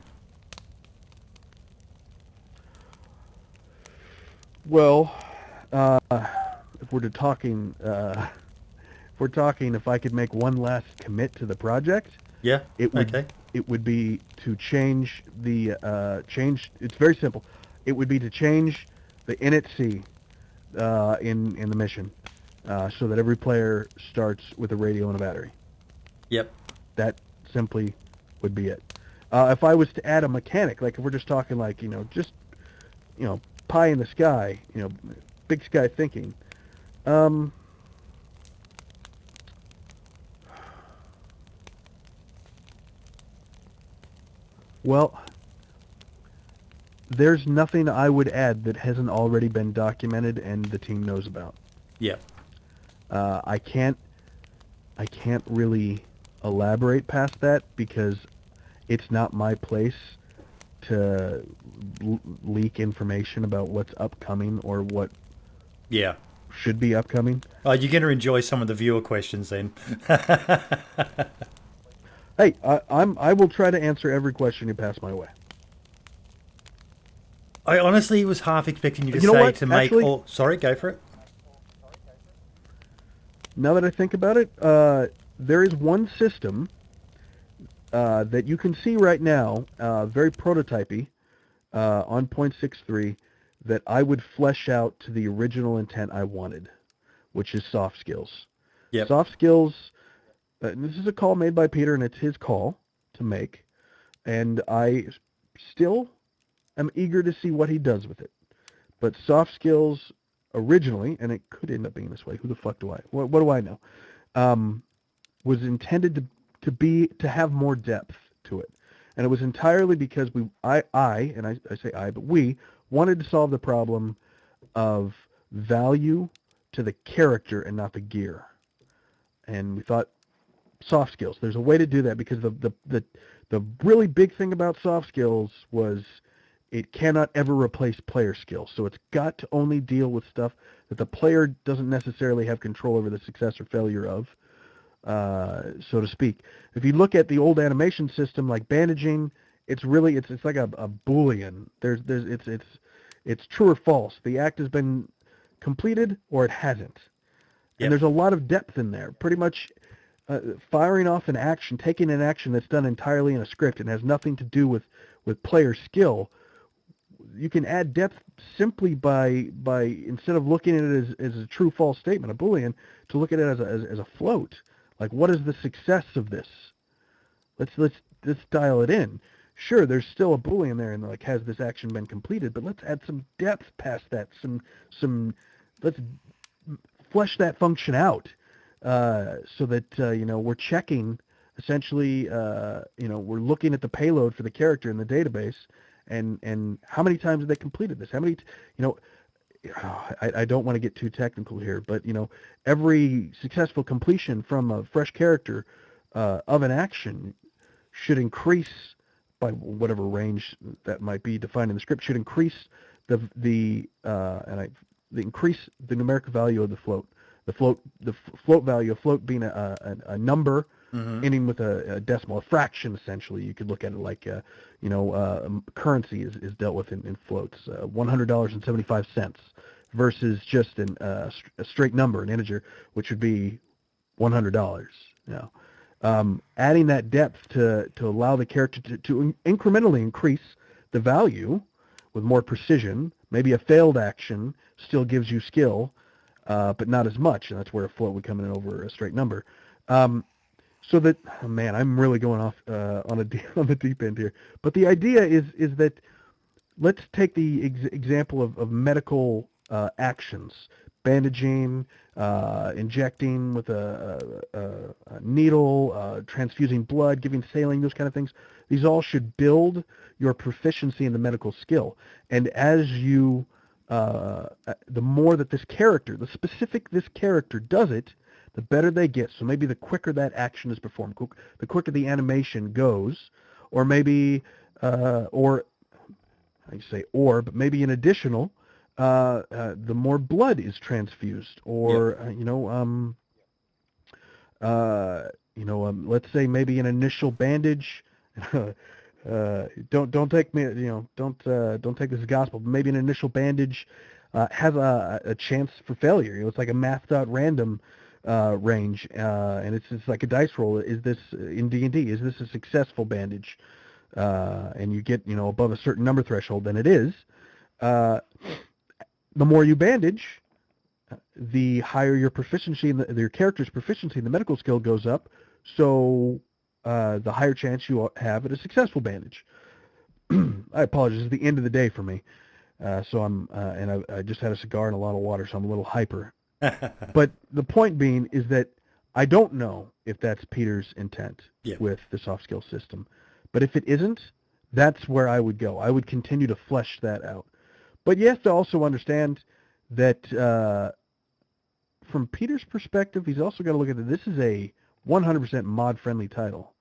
[SPEAKER 1] Well, if we're talking, if I could make one last commit to the project,
[SPEAKER 2] Yeah.
[SPEAKER 1] it would
[SPEAKER 2] Okay.
[SPEAKER 1] it would be to change the change. It's very simple. It would be to change the init C in the mission, so that every player starts with a radio and a battery.
[SPEAKER 2] Yep.
[SPEAKER 1] That simply would be it. If I was to add a mechanic, like if we're just talking like just pie in the sky, big sky thinking. Well, there's nothing I would add that hasn't already been documented and the team knows about.
[SPEAKER 2] Yep.
[SPEAKER 1] I can't really elaborate past that because it's not my place to leak information about what's upcoming or what
[SPEAKER 2] Yeah.
[SPEAKER 1] should be upcoming.
[SPEAKER 2] Oh, you're going to enjoy some of the viewer questions then.
[SPEAKER 1] Hey, I will try to answer every question you pass my way.
[SPEAKER 2] I honestly was half expecting you to
[SPEAKER 1] You know
[SPEAKER 2] say
[SPEAKER 1] what?
[SPEAKER 2] to make
[SPEAKER 1] Actually-
[SPEAKER 2] all. Sorry, go for it.
[SPEAKER 1] Now that I think about it, there is one system that you can see right now, very prototypey, on 0.63, that I would flesh out to the original intent I wanted, which is soft skills.
[SPEAKER 2] Yep.
[SPEAKER 1] Soft skills, this is a call made by Peter, and it's his call to make, and I still am eager to see what he does with it. But soft skills originally, and it could end up being this way, who the fuck do I, what do I know, was intended to have more depth to it. And it was entirely because I say I, but we wanted to solve the problem of value to the character and not the gear. And we thought soft skills. There's a way to do that because the really big thing about soft skills was it cannot ever replace player skills. So it's got to only deal with stuff that the player doesn't necessarily have control over the success or failure of, so to speak. If you look at the old animation system like bandaging, it's like a Boolean. It's true or false. The act has been completed or it hasn't.
[SPEAKER 2] Yep.
[SPEAKER 1] And there's a lot of depth in there. Pretty much firing off an action, taking an action that's done entirely in a script and has nothing to do with player skill. You can add depth simply by instead of looking at it as a true false statement, a Boolean, to look at it as a float. Like, what is the success of this? Let's dial it in. Sure, there's still a Boolean there, and like, has this action been completed? But let's add some depth past that. Let's flesh that function out, so that we're checking. Essentially, we're looking at the payload for the character in the database, and how many times have they completed this? How many, I don't want to get too technical here, but every successful completion from a fresh character of an action should increase by whatever range that might be defined in the script. Should increase increase the numerical value of the float. The float value, a float being a number ending with a decimal, a fraction essentially. You could look at it like currency is dealt with in floats, $100.75 versus just a straight number, an integer, which would be $100. Adding that depth to allow the character to incrementally increase the value with more precision. Maybe a failed action still gives you skill, but not as much, and that's where a float would come in over a straight number. So that, oh man, I'm really going off on on the deep end here. But the idea is that let's take the example of medical actions, bandaging, injecting with a needle, transfusing blood, giving saline, those kind of things. These all should build your proficiency in the medical skill. And as you, the more that this character, the specific this character does it, the better they get. So maybe the quicker that action is performed, the quicker the animation goes, or maybe, or I say but maybe an additional, the more blood is transfused, or let's say maybe an initial bandage. Don't take me, don't take this as gospel, but maybe an initial bandage has a chance for failure. It's like a mathed out random range, and it's like a dice roll. Is this in D&D? Is this a successful bandage? And you get above a certain number threshold, then it is. The more you bandage, the higher your proficiency in your character's proficiency in the medical skill goes up. So the higher chance you have at a successful bandage. I apologize. It's the end of the day for me. So and I just had a cigar and a lot of water, so I'm a little hyper. But the point being is that I don't know if that's Peter's intent with the soft skill system. But if it isn't, that's where I would go. I would continue to flesh that out. But you have to also understand that from Peter's perspective, he's also got to look at that this is a 100% mod-friendly title.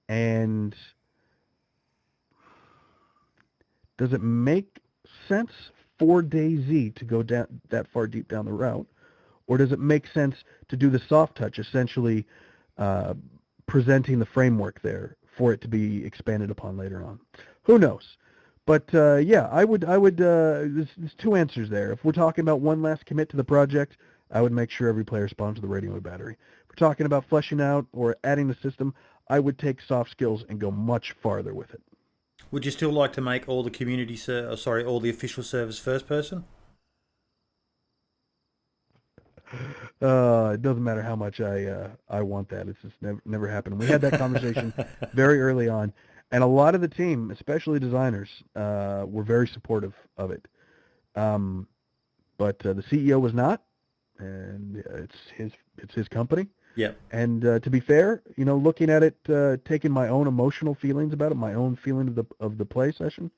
[SPEAKER 1] And does it make sense for DayZ to go down that far deep down the route? Or does it make sense to do the soft touch, essentially presenting the framework there for it to be expanded upon later on? Who knows? But yeah, I would. There's two answers there. If we're talking about one last commit to the project, I would make sure every player spawns with a radio battery. If we're talking about fleshing out or adding the system, I would take soft skills and go much farther with it.
[SPEAKER 2] Would you still like to make all the all the official servers first person?
[SPEAKER 1] It doesn't matter how much I want that. It's just never happened. We had that conversation very early on, and a lot of the team, especially designers, were very supportive of it. But the CEO was not, and it's his company.
[SPEAKER 2] Yep.
[SPEAKER 1] And to be fair, looking at it, taking my own emotional feelings about it, my own feeling of the play session,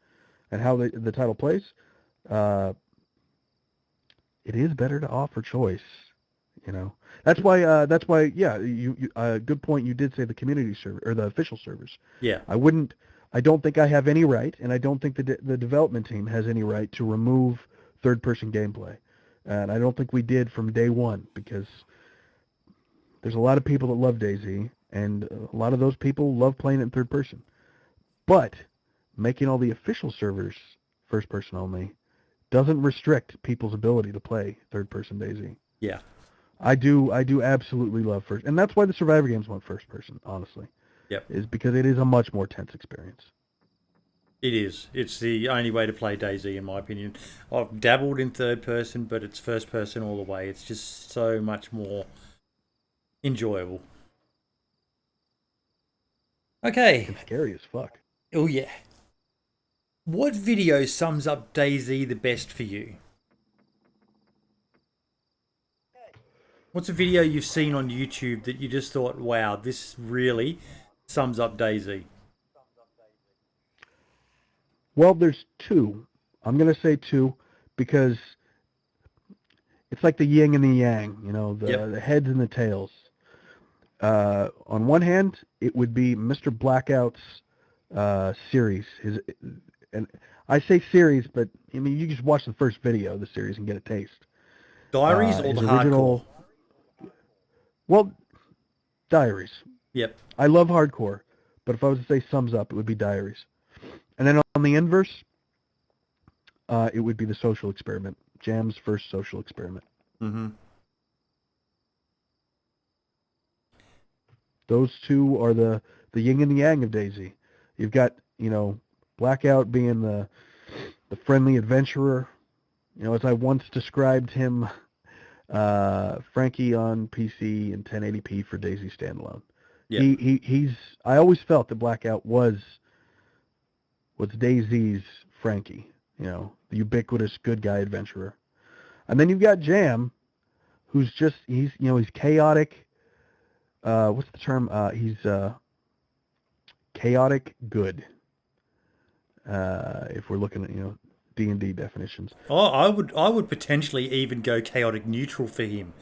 [SPEAKER 1] and how the title plays, it is better to offer choice. That's why. Yeah, you good point. You did say the community server or the official servers.
[SPEAKER 2] Yeah.
[SPEAKER 1] I don't think I have any right, and I don't think the development team has any right to remove third-person gameplay, and I don't think we did from day one, because there's a lot of people that love DayZ, and a lot of those people love playing it in third person. But making all the official servers first person only doesn't restrict people's ability to play third person DayZ.
[SPEAKER 2] Yeah. I
[SPEAKER 1] do absolutely love first, and that's why the Survivor games went first person, honestly.
[SPEAKER 2] Yep.
[SPEAKER 1] Is because it is a much more tense experience.
[SPEAKER 2] It is. It's the only way to play DayZ, in my opinion. I've dabbled in third person, but it's first person all the way. It's just so much more enjoyable. Okay.
[SPEAKER 1] It's scary as fuck.
[SPEAKER 2] Oh yeah. What video sums up DayZ the best for you? What's a video you've seen on YouTube that you just thought, wow, this really sums up DayZ?
[SPEAKER 1] Well, there's two. I'm going to say two because it's like the yin and the yang, the heads and the tails. On one hand, it would be Mr. Blackout's series. And I say series, but I mean, you just watch the first video of the series and get a taste.
[SPEAKER 2] Diaries or the hardcore?
[SPEAKER 1] Well, Diaries.
[SPEAKER 2] Yep.
[SPEAKER 1] I love hardcore, but if I was to say sums up, it would be Diaries. And then on the inverse, it would be the Social Experiment. Jam's first Social Experiment.
[SPEAKER 2] Mm-hmm.
[SPEAKER 1] Those two are the yin and the yang of DayZ. You've got, Blackout being the friendly adventurer. As I once described him, Frankie on PC and 1080p for DayZ standalone.
[SPEAKER 2] Yeah.
[SPEAKER 1] He's. I always felt that Blackout was DayZ's Frankie. You know, the ubiquitous good guy adventurer. And then you've got Jam, who's just he's chaotic. What's the term? He's chaotic good. If we're looking at D&D definitions.
[SPEAKER 2] Oh, I would potentially even go chaotic neutral for him.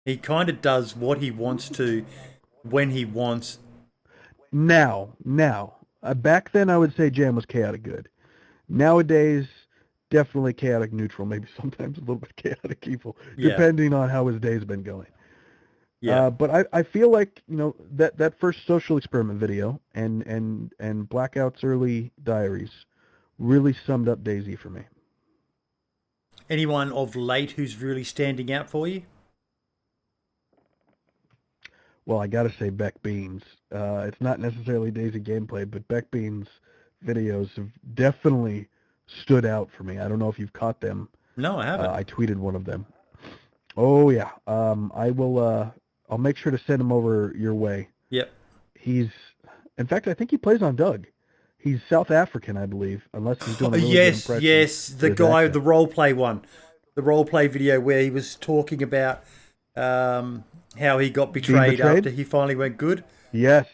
[SPEAKER 2] He kind of does what he wants to when he wants.
[SPEAKER 1] Now, back then I would say Jam was chaotic good. Nowadays, definitely chaotic neutral. Maybe sometimes a little bit chaotic evil,
[SPEAKER 2] Yeah.
[SPEAKER 1] depending on how his day's been going.
[SPEAKER 2] Yeah.
[SPEAKER 1] But I feel like that first social experiment video and Blackout's early diaries really summed up Daisy for me.
[SPEAKER 2] Anyone of late who's really standing out for you?
[SPEAKER 1] Well, I gotta say Beck Beans. It's not necessarily Daisy gameplay, but Beck Beans videos have definitely stood out for me. I don't know if you've caught them.
[SPEAKER 2] No, I haven't.
[SPEAKER 1] I tweeted one of them. Oh yeah. I will. I'll make sure to send him over your way.
[SPEAKER 2] Yep.
[SPEAKER 1] In fact, I think he plays on Doug. He's South African, I believe, unless he's doing a
[SPEAKER 2] Oh,
[SPEAKER 1] really good
[SPEAKER 2] yes,
[SPEAKER 1] impression.
[SPEAKER 2] yes. The
[SPEAKER 1] with his
[SPEAKER 2] guy,
[SPEAKER 1] accent.
[SPEAKER 2] the role play one, the role play video where he was talking about how he got betrayed after he finally went good.
[SPEAKER 1] Yes.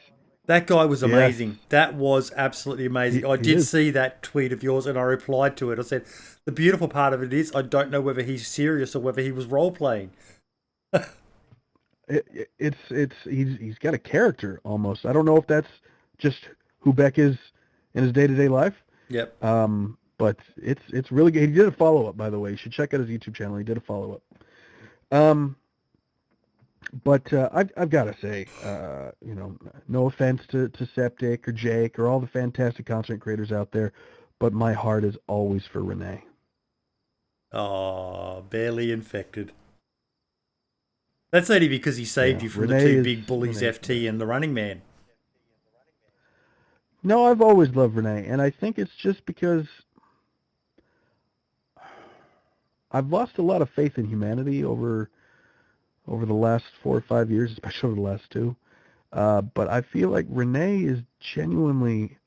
[SPEAKER 2] That guy was
[SPEAKER 1] Yes.
[SPEAKER 2] amazing. That was absolutely amazing. I
[SPEAKER 1] He
[SPEAKER 2] did
[SPEAKER 1] is.
[SPEAKER 2] see that tweet of yours and I replied to it. I said, the beautiful part of it is I don't know whether he's serious or whether he was role playing.
[SPEAKER 1] He's got a character almost. I don't know if that's just who Beck is in his day-to-day life.
[SPEAKER 2] Yep.
[SPEAKER 1] But it's really good. He did a follow-up, by the way. You should check out his YouTube channel. He did a follow-up. But I've got to say, no offense to Septic or Jake or all the fantastic content creators out there, but my heart is always for Renee.
[SPEAKER 2] Oh, barely infected. That's only because he saved you from
[SPEAKER 1] Renee
[SPEAKER 2] the two
[SPEAKER 1] is
[SPEAKER 2] big bullies,
[SPEAKER 1] Renee.
[SPEAKER 2] FT and the Running Man.
[SPEAKER 1] No, I've always loved Renee, and I think it's just because I've lost a lot of faith in humanity over the last 4 or 5 years, especially over the last 2. But I feel like Renee is genuinely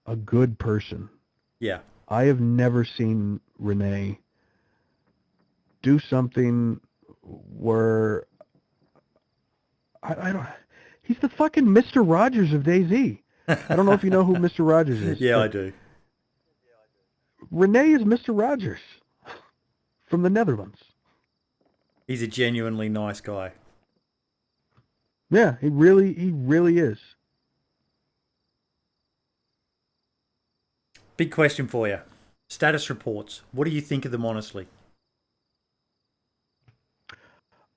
[SPEAKER 1] a good person.
[SPEAKER 2] Yeah.
[SPEAKER 1] I have never seen Renee do something where I don't. He's the fucking Mr. Rogers of DayZ. I don't know if you know who Mr. Rogers is.
[SPEAKER 2] Yeah, I do.
[SPEAKER 1] Renee is Mr. Rogers from the Netherlands.
[SPEAKER 2] He's a genuinely nice guy.
[SPEAKER 1] Yeah, he really is.
[SPEAKER 2] Big question for you. Status reports. What do you think of them, honestly?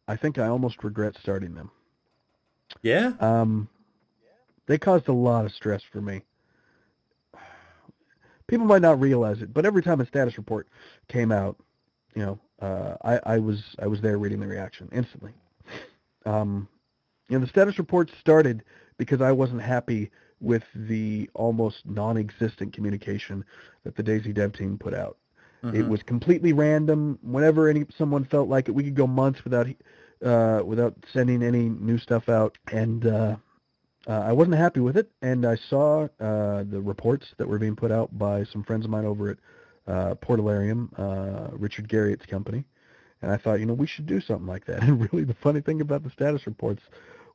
[SPEAKER 1] I think I almost regret starting them.
[SPEAKER 2] Yeah?
[SPEAKER 1] They caused a lot of stress for me. People might not realize it, but every time a status report came out, I was there reading the reaction instantly. The status report started because I wasn't happy with the almost non-existent communication that the DayZ dev team put out. Mm-hmm. It was completely random. Whenever someone felt like it, we could go months without sending any new stuff out, and I wasn't happy with it. And I saw the reports that were being put out by some friends of mine over at Portalarium, Richard Garriott's company, and I thought, we should do something like that. And really, the funny thing about the status reports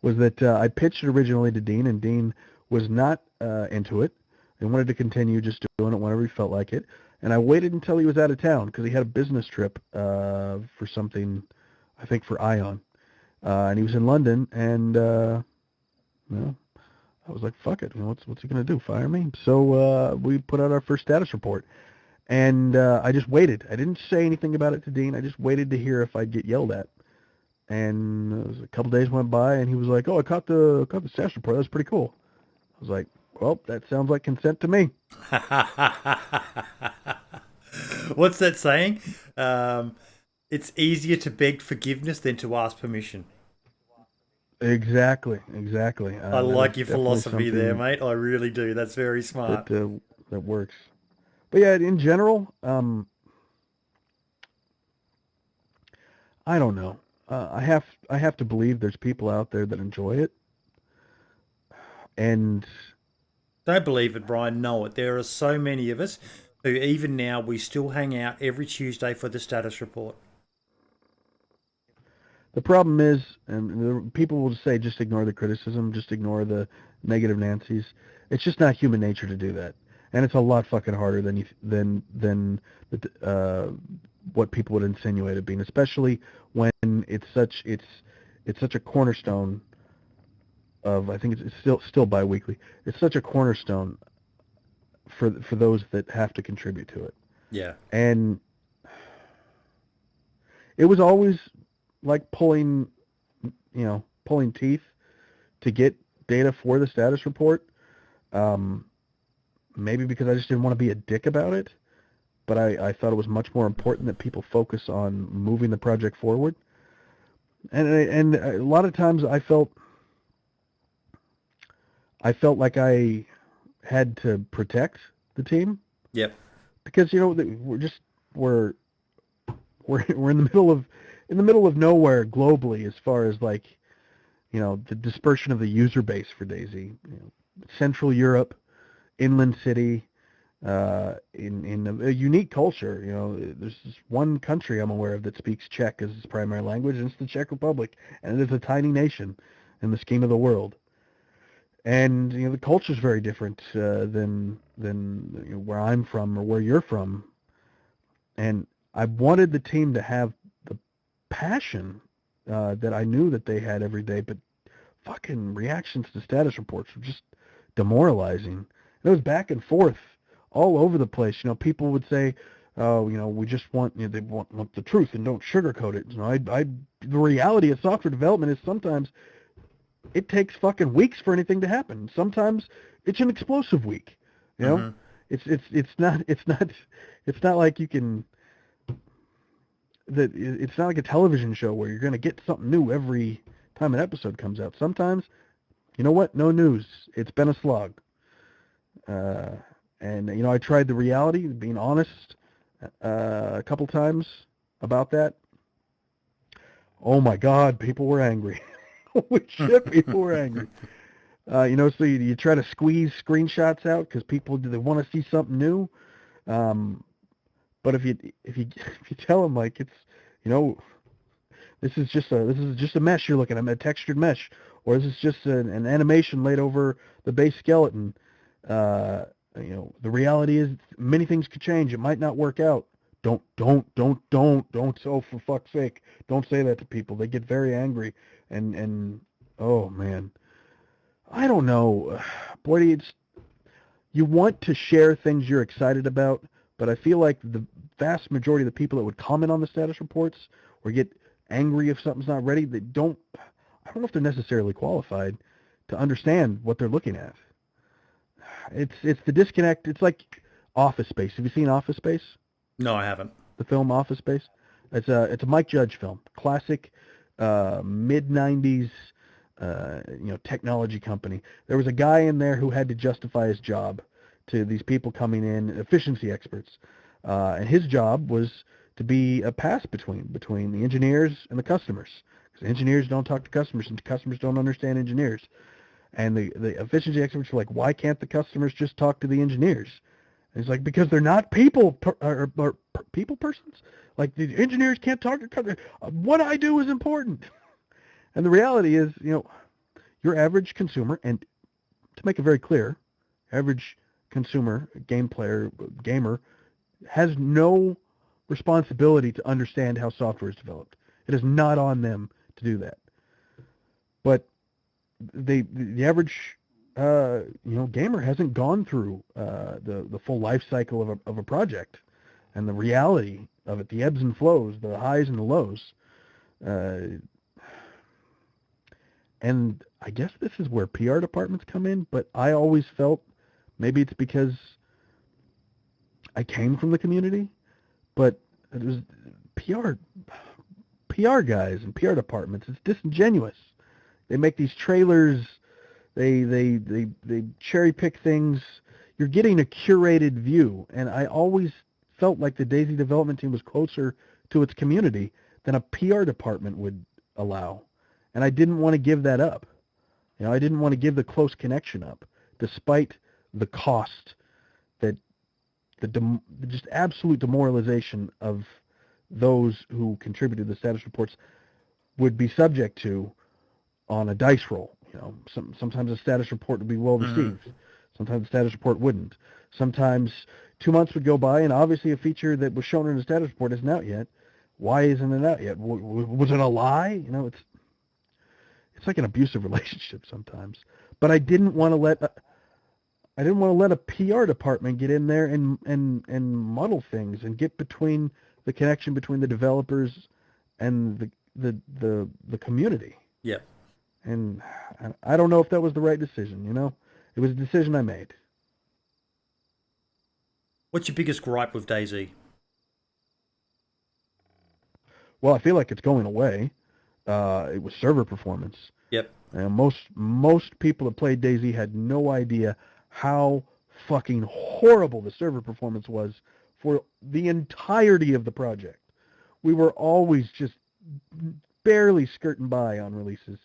[SPEAKER 1] was that I pitched it originally to Dean, and Dean was not into it and wanted to continue just doing it whenever he felt like it. And I waited until he was out of town because he had a business trip for something, I think for Ion. And he was in London, and I was like, fuck it. What's he going to do, fire me? So we put out our first status report. And I just waited. I didn't say anything about it to Dean. I just waited to hear if I'd get yelled at. And it was a couple days went by, and he was like, "Oh, I caught the status report. That was pretty cool." I was like, "Well, that sounds like consent to me."
[SPEAKER 2] What's that saying? It's easier to beg forgiveness than to ask permission.
[SPEAKER 1] Exactly.
[SPEAKER 2] I like your philosophy there, mate. I really do. That's very smart.
[SPEAKER 1] That works. But yeah, in general, I don't know. I have to believe there's people out there that enjoy it. And
[SPEAKER 2] Don't believe it, Brian. Know it. There are so many of us who, even now, we still hang out every Tuesday for the status report.
[SPEAKER 1] the problem is, and people will say, just ignore the criticism, just ignore the negative Nancy's. It's just not human nature to do that, and it's a lot fucking harder than what people would insinuate it being, especially when it's such a cornerstone of, I think it's still biweekly. It's such a cornerstone for those that have to contribute to it,
[SPEAKER 2] Yeah.
[SPEAKER 1] and it was always like pulling teeth to get data for the status report. Um, Maybe because I just didn't want to be a dick about it, but I thought it was much more important that people focus on moving the project forward. And a lot of times I felt like I had to protect the team
[SPEAKER 2] Yep.
[SPEAKER 1] because we're we're in the middle of nowhere globally as far as like the dispersion of the user base for DayZ. Central Europe, inland city, in a unique culture. There's this one country I'm aware of that speaks Czech as its primary language, and it's the Czech Republic, and it is a tiny nation in the scheme of the world. And the culture is very different than where I'm from or where you're from. And I wanted the team to have the passion that I knew that they had every day, but fucking reactions to status reports were just demoralizing. It was back and forth all over the place. People would say, "Oh, we just want they want the truth and don't sugarcoat it." The reality of software development is sometimes it takes fucking weeks for anything to happen. Sometimes it's an explosive week. You know,
[SPEAKER 2] Mm-hmm.
[SPEAKER 1] it's not like you can that it's not like a television show where you're going to get something new every time an episode comes out. Sometimes, you know what? No news. It's been a slog. And I tried the reality, being honest, a couple times about that. Oh my God, people were angry. Holy shit, people were angry. So you try to squeeze screenshots out because people they want to see something new. But if you if you tell them like it's this is just a mesh you're looking at, a textured mesh, or this is just an animation laid over the base skeleton. The reality is many things could change. It might not work out. Don't. Oh, for fuck's sake, don't say that to people. They get very angry, and oh man, I don't know, boy. You want to share things you're excited about, but I feel like the vast majority of the people that would comment on the status reports or get angry if something's not ready, I don't know if they're necessarily qualified to understand what they're looking at. It's the disconnect. It's like Office Space. Have you seen Office Space?
[SPEAKER 2] No, I haven't.
[SPEAKER 1] The film Office Space? It's a Mike Judge film. Classic mid 90s technology company. There was a guy in there who had to justify his job to these people coming in, efficiency experts. And his job was to be a pass between the engineers and the customers. Because engineers don't talk to customers, and customers don't understand engineers. And the efficiency experts were like, why can't the customers just talk to the engineers? And it's like, because they're not people people persons. Like, the engineers can't talk to customers. What I do is important. And the reality is, your average consumer, and to make it very clear, average consumer, gamer, has no responsibility to understand how software is developed. It is not on them to do that. But the average gamer hasn't gone through the full life cycle of a project and the reality of it, the ebbs and flows, the highs and the lows. And I guess this is where PR departments come in, but I always felt, maybe it's because I came from the community, but it was PR guys and PR departments. It's disingenuous. They make these trailers. They cherry pick things. You're getting a curated view, and I always felt like the DayZ development team was closer to its community than a PR department would allow, and I didn't want to give that up. I didn't want to give the close connection up, despite the cost that the just absolute demoralization of those who contributed the status reports would be subject to on a dice roll. Sometimes a status report would be well received. Sometimes the status report wouldn't. Sometimes 2 months would go by, and obviously a feature that was shown in the status report isn't out yet. Why isn't it out yet? Was it a lie? It's like an abusive relationship sometimes. But I didn't want to let a PR department get in there and muddle things and get between the connection between the developers and the community.
[SPEAKER 2] Yeah.
[SPEAKER 1] And I don't know if that was the right decision. It was a decision I made.
[SPEAKER 2] What's your biggest gripe with DayZ?
[SPEAKER 1] Well, I feel like it's going away. It was server performance.
[SPEAKER 2] Yep.
[SPEAKER 1] And most people that played DayZ had no idea how fucking horrible the server performance was for the entirety of the project. We were always just barely skirting by on releases.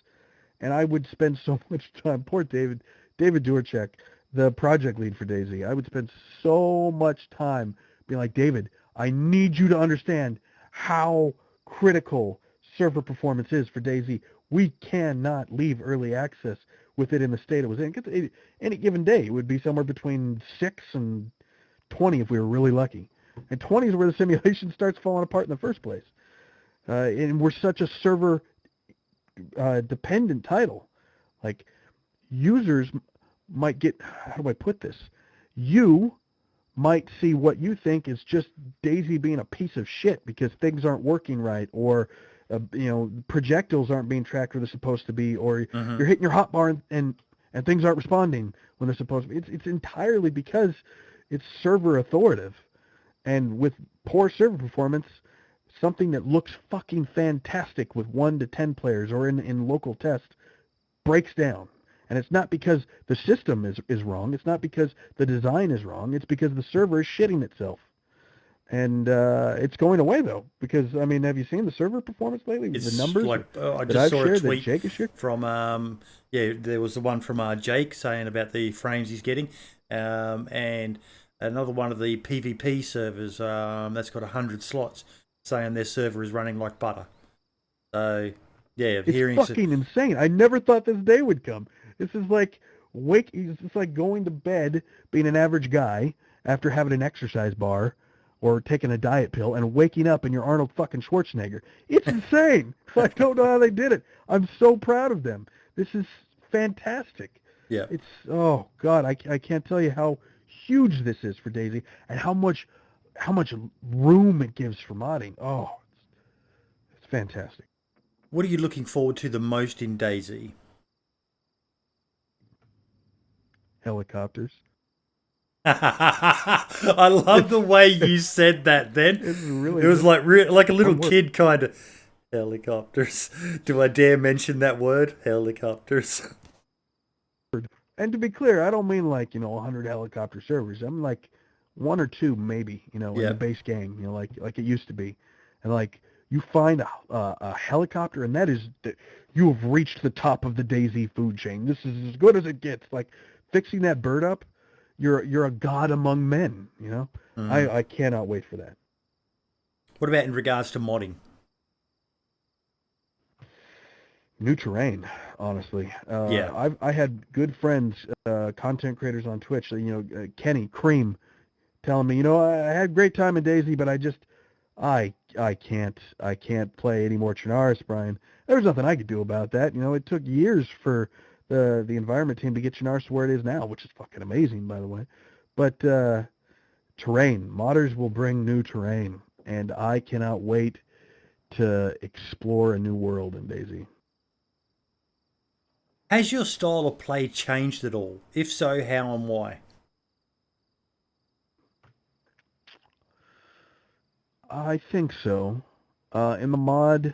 [SPEAKER 1] And I would spend so much time, poor David Durchek, the project lead for DayZ, I would spend so much time being like, David, I need you to understand how critical server performance is for DayZ. We cannot leave early access with it in the state it was in. Any given day, it would be somewhere between 6 and 20 if we were really lucky. And 20 is where the simulation starts falling apart in the first place. And we're such a server dependent title. Like, users might get, how do I put this? You might see what you think is just DayZ being a piece of shit because things aren't working right, or projectiles aren't being tracked where they're supposed to be, or you're hitting your hotbar and things aren't responding when they're supposed to be. It's entirely because it's server authoritative. And with poor server performance, something that looks fucking fantastic with 1 to 10 players or in local test breaks down. And it's not because the system is wrong. It's not because the design is wrong. It's because the server is shitting itself. And it's going away, though, because, I mean, have you seen the server performance lately?
[SPEAKER 2] It's
[SPEAKER 1] the numbers
[SPEAKER 2] like, I
[SPEAKER 1] that
[SPEAKER 2] just
[SPEAKER 1] I've
[SPEAKER 2] saw
[SPEAKER 1] shared,
[SPEAKER 2] a tweet
[SPEAKER 1] that Jake has shared?
[SPEAKER 2] from, there was the one from Jake saying about the frames he's getting, and another one of the PvP servers that's got 100 slots saying their server is running like butter. So, yeah,
[SPEAKER 1] It's fucking insane. I never thought this day would come. This is like it's like going to bed, being an average guy after having an exercise bar or taking a diet pill, and waking up and you're Arnold fucking Schwarzenegger. It's insane. I don't know how they did it. I'm so proud of them. This is fantastic.
[SPEAKER 2] Yeah.
[SPEAKER 1] It's, oh God, I can't tell you how huge this is for DayZ and how much room it gives for modding. Oh, it's fantastic.
[SPEAKER 2] What are you looking forward to the most in DayZ?
[SPEAKER 1] Helicopters.
[SPEAKER 2] I love the way you said that then.
[SPEAKER 1] It's really
[SPEAKER 2] it was like like a little
[SPEAKER 1] One word.
[SPEAKER 2] kid kind of. Helicopters. Do I dare mention that word? Helicopters.
[SPEAKER 1] And to be clear, I don't mean like, 100 helicopter servers. I'm like 1 or 2 maybe, in the base game, like it used to be. And like, you find a helicopter, and that is, you have reached the top of the DayZ food chain. This is as good as it gets. Like, fixing that bird up, you're a god among men, I cannot wait for that.
[SPEAKER 2] What about in regards to modding?
[SPEAKER 1] New terrain, honestly.
[SPEAKER 2] Yeah.
[SPEAKER 1] I had good friends, content creators on Twitch, Kenny, Cream, telling me, I had a great time in DayZ, but I can't play any more Chernarus, Brian. There was nothing I could do about that. It took years for the environment team to get Chernarus to where it is now, which is fucking amazing, by the way. But terrain, modders will bring new terrain, and I cannot wait to explore a new world in DayZ.
[SPEAKER 2] Has your style of play changed at all? If so, how and why?
[SPEAKER 1] I think so. In the mod,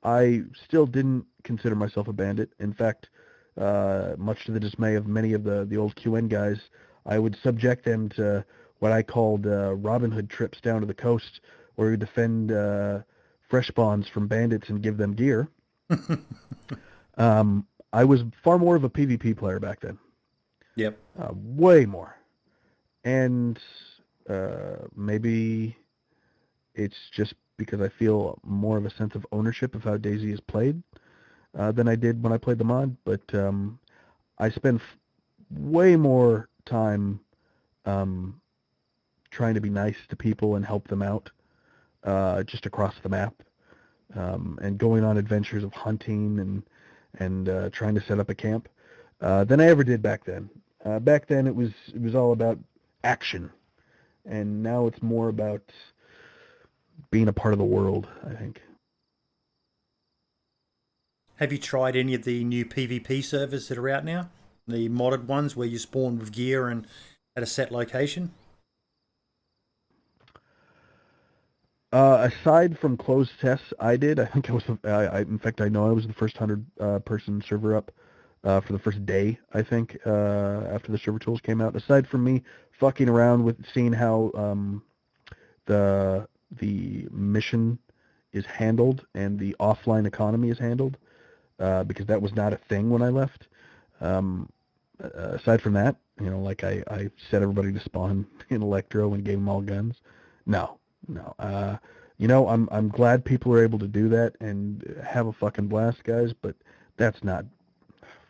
[SPEAKER 1] I still didn't consider myself a bandit. In fact, much to the dismay of many of the old QN guys, I would subject them to what I called Robin Hood trips down to the coast, where we would defend fresh spawns from bandits and give them gear. I was far more of a PvP player back then.
[SPEAKER 2] Yep.
[SPEAKER 1] Way more. And maybe it's just because I feel more of a sense of ownership of how DayZ is played than I did when I played the mod. But I spend way more time trying to be nice to people and help them out just across the map, and going on adventures of hunting and trying to set up a camp than I ever did back then. Back then it was all about action, and now it's more about being a part of the world, I think.
[SPEAKER 2] Have you tried any of the new PvP servers that are out now? The modded ones where you spawn with gear and at a set location?
[SPEAKER 1] Aside from closed tests, I did. I think I was. In fact, I know I was the first 100-person server up for the first day. I think after the server tools came out. Aside from me fucking around with seeing how the mission is handled and the offline economy is handled, because that was not a thing when I left. Aside from that, like I set everybody to spawn in Electro and gave them all guns. No. I'm glad people are able to do that and have a fucking blast, guys, but that's not,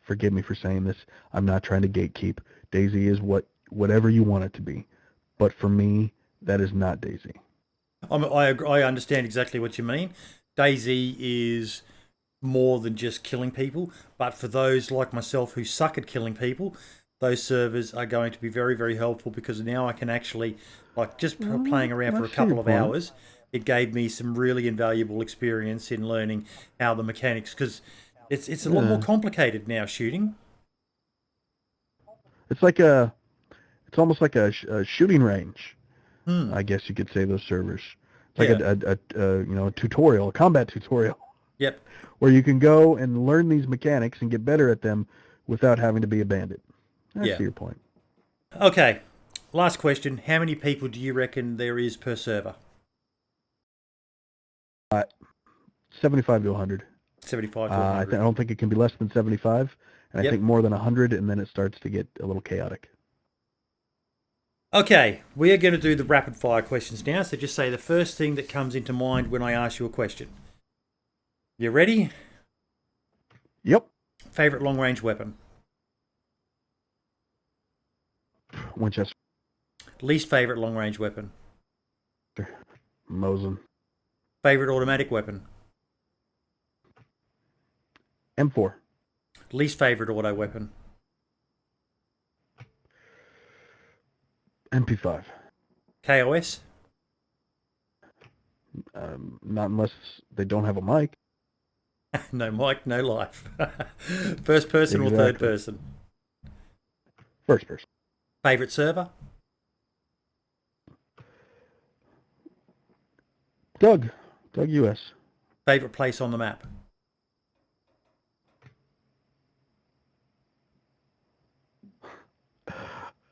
[SPEAKER 1] forgive me for saying this, I'm not trying to gatekeep. DayZ is whatever you want it to be. But for me, that is not DayZ.
[SPEAKER 2] I understand exactly what you mean. DayZ is more than just killing people, but for those like myself who suck at killing people, those servers are going to be very, very helpful, because now I can actually, like, just playing around for a couple of hours, it gave me some really invaluable experience in learning how the mechanics, because it's a lot more complicated now, shooting.
[SPEAKER 1] It's almost like a shooting range. I guess you could say, those servers. It's like a tutorial, a combat tutorial.
[SPEAKER 2] Yep.
[SPEAKER 1] Where you can go and learn these mechanics and get better at them without having to be a bandit. I see your point.
[SPEAKER 2] Okay, last question. How many people do you reckon there is per server?
[SPEAKER 1] 75 to 100.
[SPEAKER 2] 75 to 100.
[SPEAKER 1] I don't think it can be less than 75, and I think more than 100, and then it starts to get a little chaotic.
[SPEAKER 2] Okay, we are going to do the rapid fire questions now, so just say the first thing that comes into mind when I ask you a question. You ready?
[SPEAKER 1] Yep.
[SPEAKER 2] Favorite long range weapon?
[SPEAKER 1] Winchester.
[SPEAKER 2] Least favorite long range weapon?
[SPEAKER 1] Mosin.
[SPEAKER 2] Favorite automatic weapon?
[SPEAKER 1] M4.
[SPEAKER 2] Least favorite auto weapon?
[SPEAKER 1] MP5.
[SPEAKER 2] KOS?
[SPEAKER 1] Not unless they don't have a mic.
[SPEAKER 2] No mic, no life. First person or third person?
[SPEAKER 1] First person.
[SPEAKER 2] Favorite server?
[SPEAKER 1] Doug US.
[SPEAKER 2] Favorite place on the map?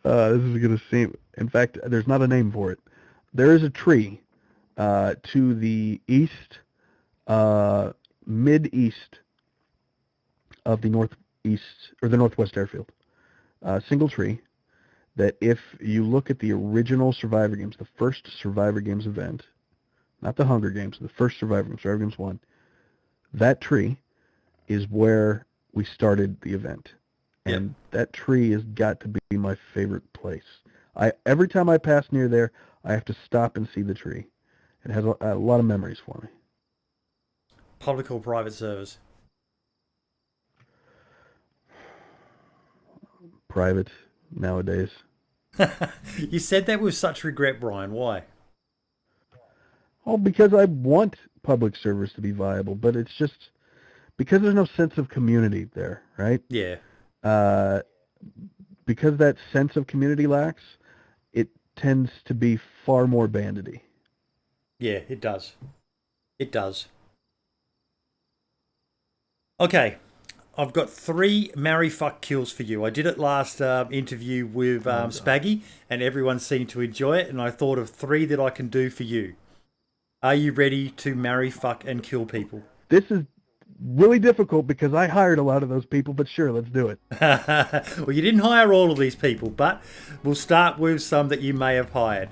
[SPEAKER 1] This is going to seem... In fact, there's not a name for it. There is a tree to the east, mid-east of the northeast, or the northwest airfield. Single tree that, if you look at the original Survivor Games, the first Survivor Games event, not the Hunger Games, the first Survivor Games, Survivor Games 1, that tree is where we started the event. And that tree has got to be my favorite place. Every time I pass near there, I have to stop and see the tree. It has a lot of memories for me.
[SPEAKER 2] Public or private servers?
[SPEAKER 1] Private nowadays.
[SPEAKER 2] You said that with such regret, Brian. Why?
[SPEAKER 1] Oh, because I want public servers to be viable, but it's just because there's no sense of community there, right?
[SPEAKER 2] Yeah.
[SPEAKER 1] Because that sense of community lacks, it tends to be far more bandity.
[SPEAKER 2] Yeah, it does. It does. Okay, I've got 3 marry, fuck, kills for you. I did it last interview with Spaggy, and everyone seemed to enjoy it, and I thought of 3 that I can do for you. Are you ready to marry, fuck, and kill people?
[SPEAKER 1] This is really difficult because I hired a lot of those people, but sure, let's do it.
[SPEAKER 2] Well, you didn't hire all of these people, but we'll start with some that you may have hired.